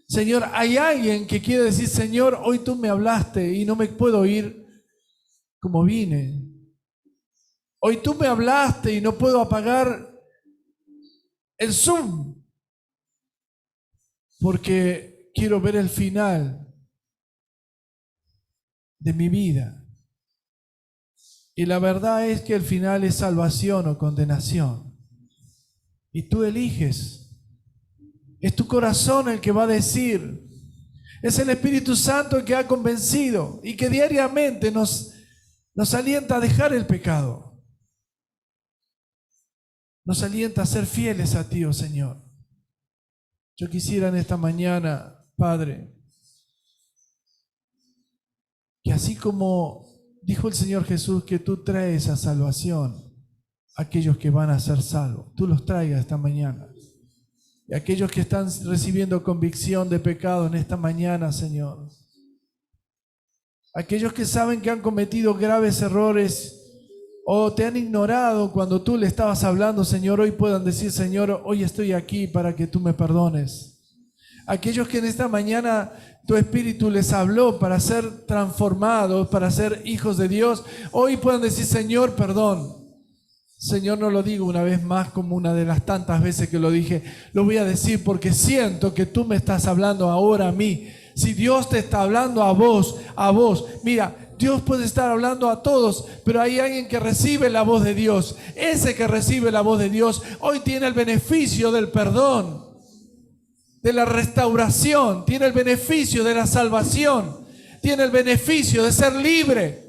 Speaker 1: Señor, hay alguien que quiere decir, Señor, hoy tú me hablaste y no me puedo ir como vine. Hoy tú me hablaste y no puedo apagar el Zoom porque quiero ver el final de mi vida. Y la verdad es que el final es salvación o condenación. Y tú eliges. Es tu corazón el que va a decir. Es el Espíritu Santo el que ha convencido y que diariamente nos alienta a dejar el pecado. Nos alienta a ser fieles a ti, oh Señor. Yo quisiera en esta mañana, Padre, que así como dijo el Señor Jesús que tú traes a salvación a aquellos que van a ser salvos, tú los traigas esta mañana. Y aquellos que están recibiendo convicción de pecado en esta mañana, Señor. Aquellos que saben que han cometido graves errores o te han ignorado cuando tú le estabas hablando, Señor, hoy puedan decir, Señor, hoy estoy aquí para que tú me perdones. Aquellos que en esta mañana tu Espíritu les habló para ser transformados, para ser hijos de Dios, hoy puedan decir, Señor, perdón. Señor, no lo digo una vez más como una de las tantas veces que lo dije, lo voy a decir porque siento que tú me estás hablando ahora a mí. Si Dios te está hablando a vos, mira, Dios puede estar hablando a todos, pero hay alguien que recibe la voz de Dios. Ese que recibe la voz de Dios hoy tiene el beneficio del perdón, de la restauración, tiene el beneficio de la salvación, tiene el beneficio de ser libre.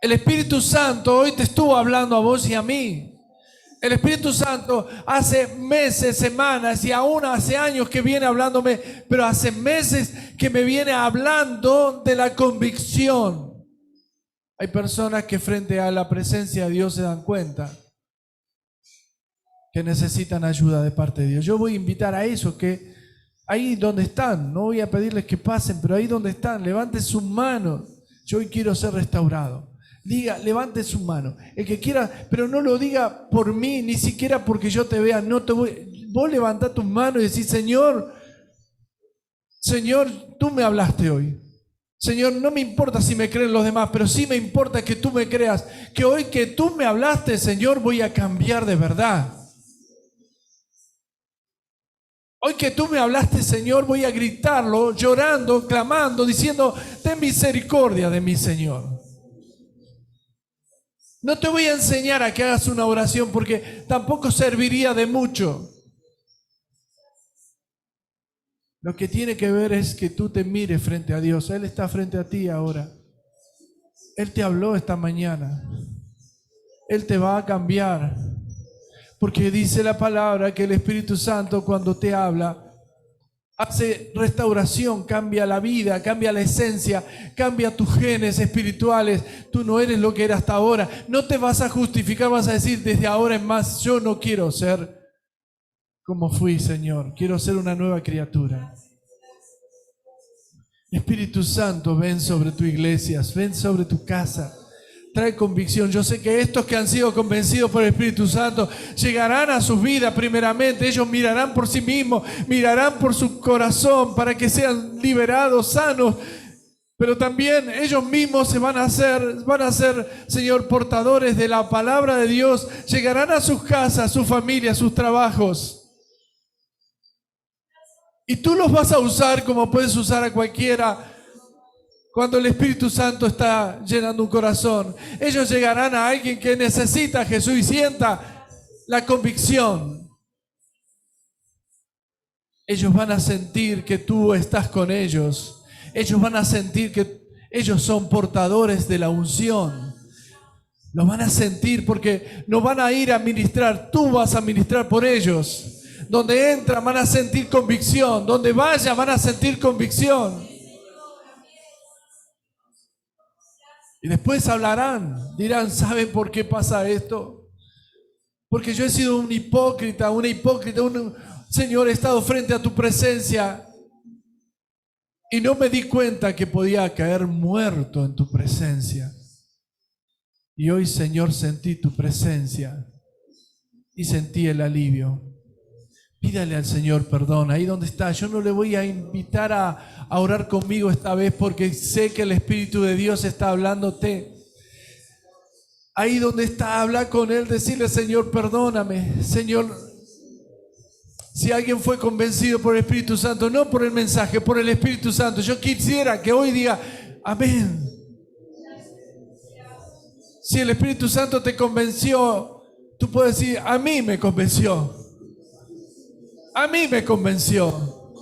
Speaker 1: El Espíritu Santo hoy te estuvo hablando a vos y a mí. El Espíritu Santo hace meses, semanas y aún hace años que viene hablándome, pero hace meses que me viene hablando de la convicción. Hay personas que frente a la presencia de Dios se dan cuenta que necesitan ayuda de parte de Dios. Yo voy a invitar a eso, que ahí donde están, no voy a pedirles que pasen, pero ahí donde están, levanten sus manos. Yo hoy quiero ser restaurado. Diga, levante su mano. El que quiera, pero no lo diga por mí, ni siquiera porque yo te vea. No te voy. Vos levantá tus manos y decís, Señor, tú me hablaste hoy. Señor, no me importa si me creen los demás, pero sí me importa que tú me creas. Que hoy que tú me hablaste, Señor, voy a cambiar de verdad. Hoy que tú me hablaste, Señor, voy a gritarlo, llorando, clamando, diciendo, ten misericordia de mí, Señor. No te voy a enseñar a que hagas una oración porque tampoco serviría de mucho. Lo que tiene que ver es que tú te mires frente a Dios. Él está frente a ti ahora. Él te habló esta mañana. Él te va a cambiar. Porque dice la palabra que el Espíritu Santo cuando te habla, hace restauración, cambia la vida, cambia la esencia, cambia tus genes espirituales. Tú no eres lo que eras hasta ahora. No te vas a justificar, vas a decir desde ahora en más, yo no quiero ser como fui, Señor. Quiero ser una nueva criatura. Espíritu Santo, ven sobre tu iglesia, ven sobre tu casa. Trae convicción. Yo sé que estos que han sido convencidos por el Espíritu Santo llegarán a sus vidas primeramente. Ellos mirarán por sí mismos, mirarán por su corazón para que sean liberados, sanos. Pero también ellos mismos se van a ser, Señor, portadores de la palabra de Dios. Llegarán a sus casas, sus familias, sus trabajos. Y tú los vas a usar como puedes usar a cualquiera. Cuando el Espíritu Santo está llenando un corazón, ellos llegarán a alguien que necesita a Jesús y sienta la convicción. Ellos van a sentir que tú estás con ellos. Ellos van a sentir que ellos son portadores de la unción. Lo van a sentir porque no van a ir a ministrar, tú vas a ministrar por ellos. Donde entran van a sentir convicción, donde vayan van a sentir convicción. Y después hablarán, dirán, ¿saben por qué pasa esto? Porque yo he sido una hipócrita, Señor, he estado frente a tu presencia y no me di cuenta que podía caer muerto en tu presencia. Y hoy, Señor, sentí tu presencia y sentí el alivio. Pídale al Señor perdón, ahí donde está. Yo no le voy a invitar a orar conmigo esta vez porque sé que el Espíritu de Dios está hablándote. Ahí donde está, habla con Él, decirle, Señor, perdóname. Señor, si alguien fue convencido por el Espíritu Santo, no por el mensaje, por el Espíritu Santo, yo quisiera que hoy diga, amén. Si el Espíritu Santo te convenció, tú puedes decir, a mí me convenció. A mí me convenció.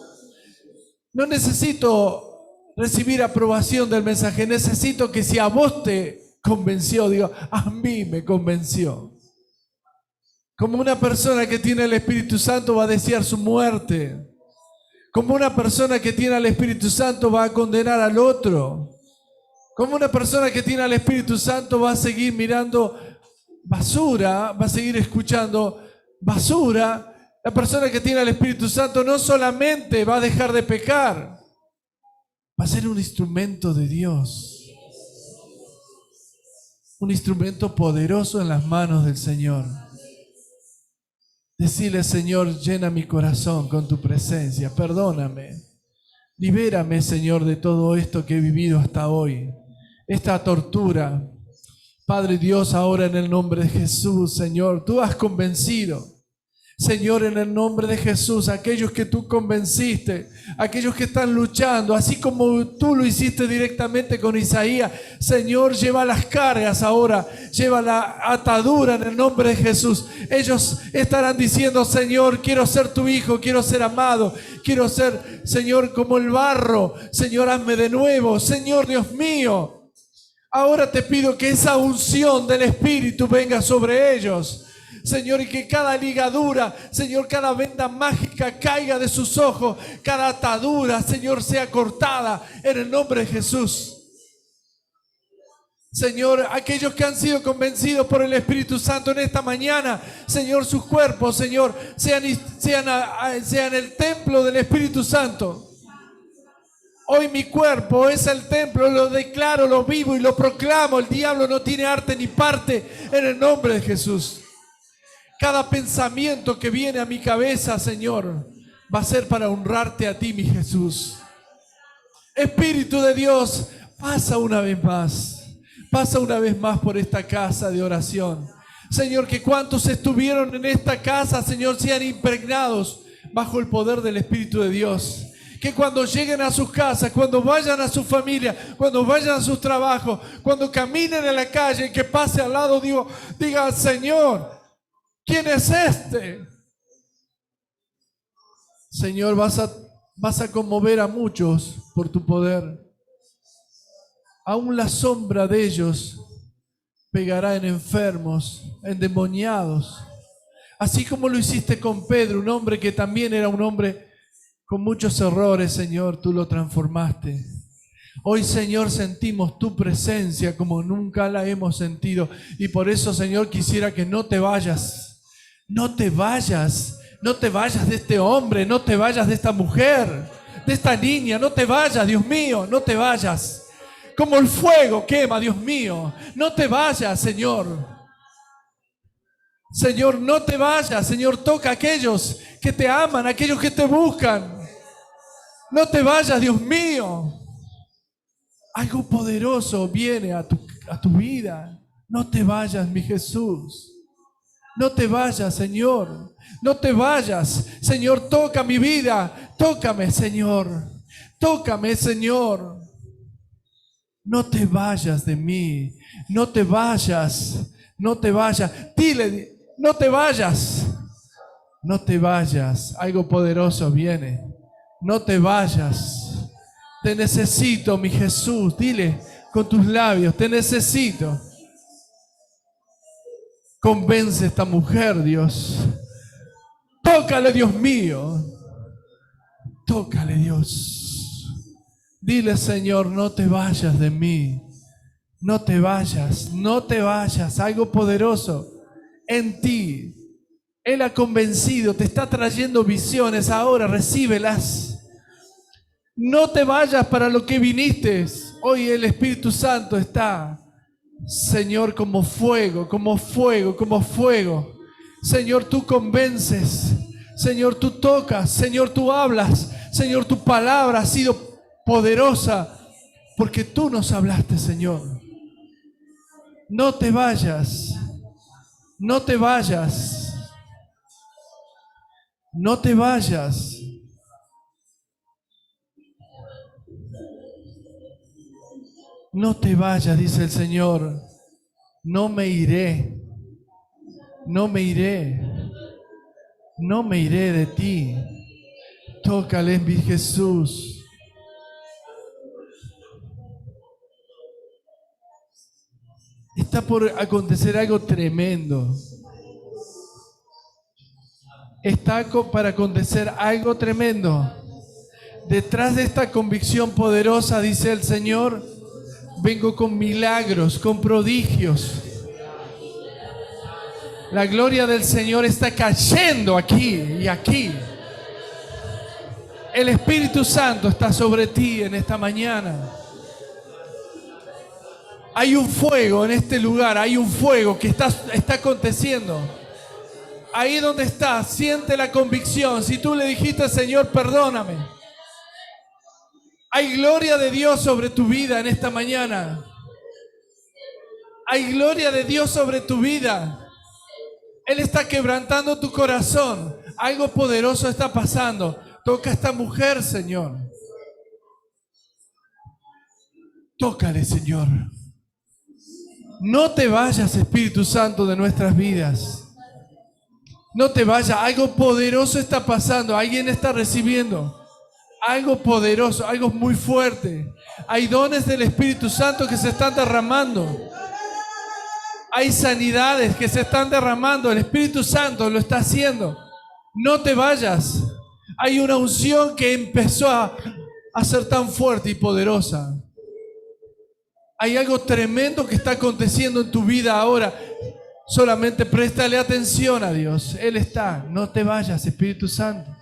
Speaker 1: No necesito recibir aprobación del mensaje. Necesito que si a vos te convenció, digo, a mí me convenció. Como una persona que tiene el Espíritu Santo va a desear su muerte. Como una persona que tiene al Espíritu Santo va a condenar al otro. Como una persona que tiene al Espíritu Santo va a seguir mirando basura, va a seguir escuchando basura. La persona que tiene al Espíritu Santo no solamente va a dejar de pecar, va a ser un instrumento de Dios. Un instrumento poderoso en las manos del Señor. Decirle, Señor, llena mi corazón con tu presencia, perdóname. Libérame, Señor, de todo esto que he vivido hasta hoy. Esta tortura. Padre Dios, ahora en el nombre de Jesús, Señor, tú has convencido. Señor, en el nombre de Jesús, aquellos que tú convenciste, aquellos que están luchando, así como tú lo hiciste directamente con Isaías, Señor, lleva las cargas ahora, lleva la atadura en el nombre de Jesús. Ellos estarán diciendo, Señor, quiero ser tu hijo, quiero ser amado, quiero ser, Señor, como el barro. Señor, hazme de nuevo, Señor Dios mío. Ahora te pido que esa unción del Espíritu venga sobre ellos. Señor, y que cada ligadura, Señor, cada venda mágica caiga de sus ojos, cada atadura, Señor, sea cortada en el nombre de Jesús. Señor, aquellos que han sido convencidos por el Espíritu Santo en esta mañana, Señor, sus cuerpos, Señor, sean el templo del Espíritu Santo. Hoy mi cuerpo es el templo, lo declaro, lo vivo y lo proclamo. El diablo no tiene arte ni parte en el nombre de Jesús. Cada pensamiento que viene a mi cabeza, Señor, va a ser para honrarte a ti, mi Jesús. Espíritu de Dios, pasa una vez más. Pasa una vez más por esta casa de oración. Señor, que cuantos estuvieron en esta casa, Señor, sean impregnados bajo el poder del Espíritu de Dios. Que cuando lleguen a sus casas, cuando vayan a su familia, cuando vayan a sus trabajos, cuando caminen en la calle, que pase al lado, diga, Señor, ¿quién es este? Señor, vas a conmover a muchos por tu poder. Aún la sombra de ellos pegará en enfermos, endemoniados. Así como lo hiciste con Pedro, un hombre que también era un hombre con muchos errores, Señor, tú lo transformaste. Hoy, Señor, sentimos tu presencia como nunca la hemos sentido. Y por eso, Señor, quisiera que no te vayas. No te vayas. No te vayas de este hombre. No te vayas de esta mujer. De esta niña. No te vayas, Dios mío. No te vayas. Como el fuego quema, Dios mío. No te vayas, Señor. Señor, no te vayas. Señor, toca a aquellos que te aman, a aquellos que te buscan. No te vayas, Dios mío. Algo poderoso viene a tu vida. No te vayas, mi Jesús. No te vayas, Señor. No te vayas. Señor, toca mi vida. Tócame, Señor. Tócame, Señor. No te vayas de mí. No te vayas. No te vayas. Dile, no te vayas. No te vayas. Algo poderoso viene. No te vayas. Te necesito, mi Jesús. Dile con tus labios, te necesito. Convence a esta mujer, Dios. Tócale, Dios mío. Tócale, Dios. Dile, Señor, no te vayas de mí. No te vayas, no te vayas. Algo poderoso en ti. Él ha convencido, te está trayendo visiones. Ahora recíbelas. No te vayas para lo que viniste. Hoy el Espíritu Santo está, Señor, como fuego, como fuego, como fuego. Señor, tú convences. Señor, tú tocas. Señor, tú hablas. Señor, tu palabra ha sido poderosa porque tú nos hablaste, Señor. No te vayas. No te vayas. No te vayas. No te vayas, dice el Señor. No me iré. No me iré. No me iré de ti. Tócale, mi Jesús. Está por acontecer algo tremendo. Está para acontecer algo tremendo. Detrás de esta convicción poderosa, dice el Señor, vengo con milagros, con prodigios. La gloria del Señor está cayendo aquí y aquí. El Espíritu Santo está sobre ti en esta mañana. Hay un fuego en este lugar, hay un fuego que está aconteciendo. Ahí donde estás, siente la convicción. Si tú le dijiste, Señor, perdóname. Hay gloria de Dios sobre tu vida en esta mañana. Hay gloria de Dios sobre tu vida. Él está quebrantando tu corazón. Algo poderoso está pasando. Toca a esta mujer, Señor. Tócale, Señor. No te vayas, Espíritu Santo, de nuestras vidas. No te vayas. Algo poderoso está pasando. Alguien está recibiendo algo poderoso, algo muy fuerte. Hay dones del Espíritu Santo que se están derramando. Hay sanidades que se están derramando. El Espíritu Santo lo está haciendo. No te vayas. Hay una unción que empezó a ser tan fuerte y poderosa. Hay algo tremendo que está aconteciendo en tu vida ahora. Solamente préstale atención a Dios. Él está. No te vayas, Espíritu Santo.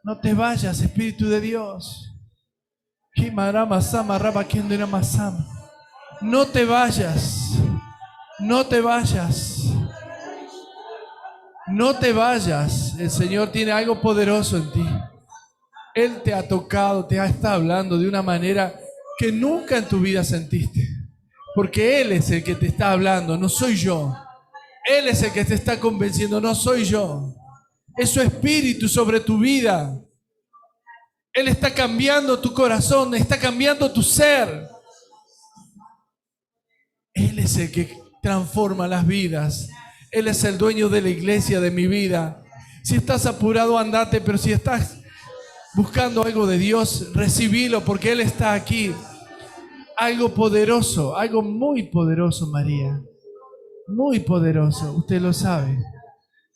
Speaker 1: No te vayas, Espíritu de Dios. No te vayas. No te vayas. No te vayas. El Señor tiene algo poderoso en ti. Él te ha tocado, te está hablando de una manera que nunca en tu vida sentiste. Porque Él es el que te está hablando, no soy yo. Él es el que te está convenciendo, no soy yo. Es su Espíritu sobre tu vida. Él está cambiando tu corazón, está cambiando tu ser. Él es el que transforma las vidas. Él es el dueño de la iglesia de mi vida. Si estás apurado, andate, pero si estás buscando algo de Dios, recibilo porque Él está aquí. Algo poderoso, algo muy poderoso, María. Muy poderoso, usted lo sabe.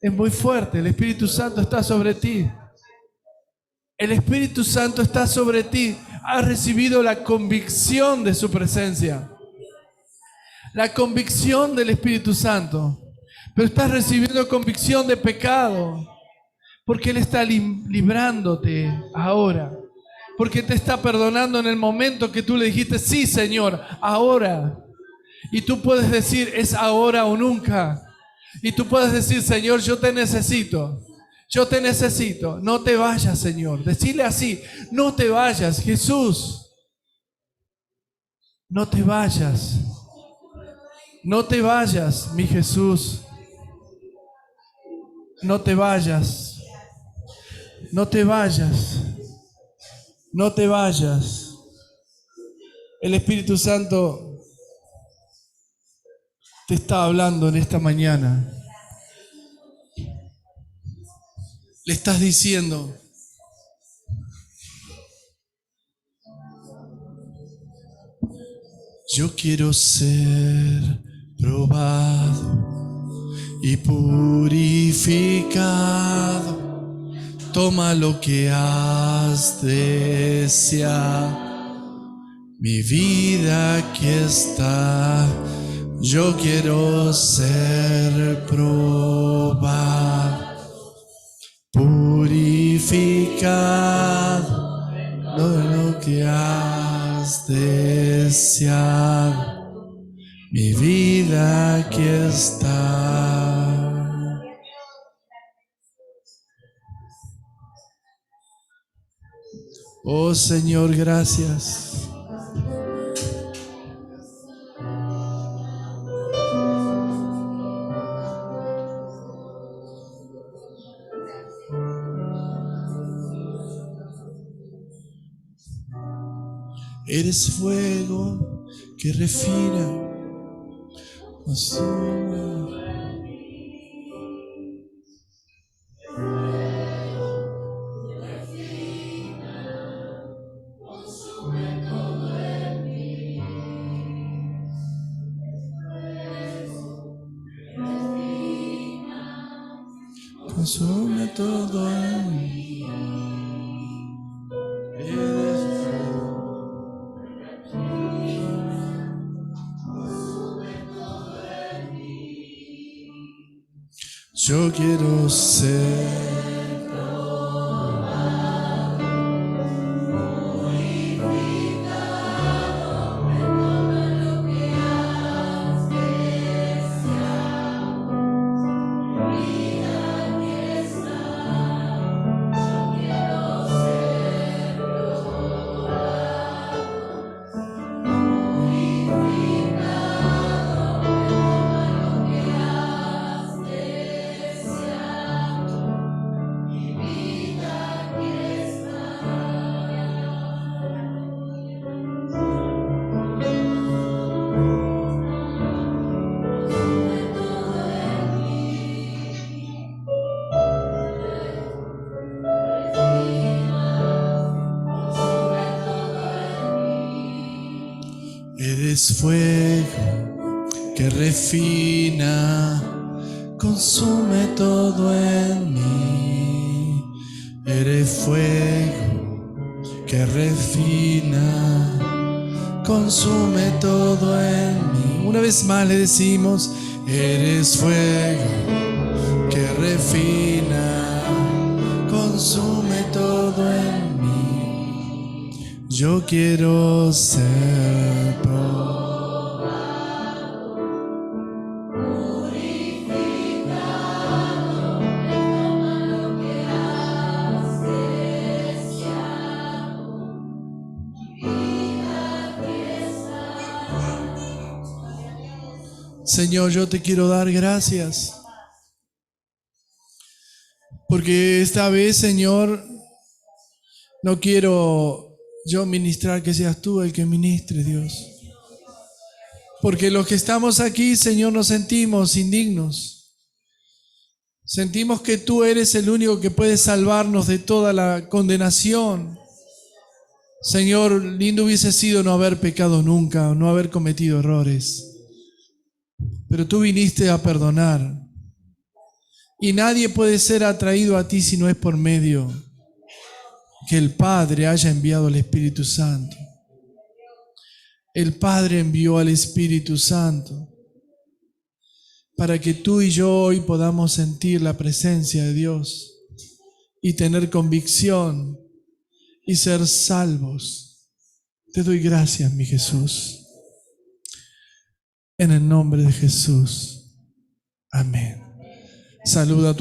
Speaker 1: Es muy fuerte. El Espíritu Santo está sobre ti. El Espíritu Santo está sobre ti. Has recibido la convicción de su presencia. La convicción del Espíritu Santo. Pero estás recibiendo convicción de pecado. Porque Él está librándote ahora. Porque te está perdonando en el momento que tú le dijiste, sí, Señor, ahora. Y tú puedes decir, es ahora o nunca. Y tú puedes decir, Señor, yo te necesito. Yo te necesito. No te vayas, Señor. Decirle así, no te vayas, Jesús. No te vayas. No te vayas, mi Jesús. No te vayas. No te vayas. No te vayas. El Espíritu Santo te está hablando en esta mañana. Le estás diciendo, yo quiero ser probado y purificado. Toma lo que has deseado. Mi vida aquí está. Yo quiero ser probado, purificado. Todo lo que has deseado. Mi vida aquí está. Oh Señor, gracias. Eres fuego que refina, consume. Consume todo en mí. Eres yo quiero ser eres fuego que refina, consume todo en mí. Eres fuego que refina, consume todo en mí. Una vez más le decimos, eres fuego que refina, consume todo en mí. Yo quiero ser probado, purificado, toma lo que has deseado. Mi vida aquí está. Señor, yo te quiero dar gracias. Porque esta vez, Señor, no quiero yo ministrar, que seas tú el que ministre, Dios. Porque los que estamos aquí, Señor, nos sentimos indignos. Sentimos que tú eres el único que puede salvarnos de toda la condenación. Señor, lindo hubiese sido no haber pecado nunca, no haber cometido errores. Pero tú viniste a perdonar. Y nadie puede ser atraído a ti si no es por medio que el Padre haya enviado al Espíritu Santo. El Padre envió al Espíritu Santo para que tú y yo hoy podamos sentir la presencia de Dios y tener convicción y ser salvos. Te doy gracias, mi Jesús. En el nombre de Jesús. Amén. Saluda a tu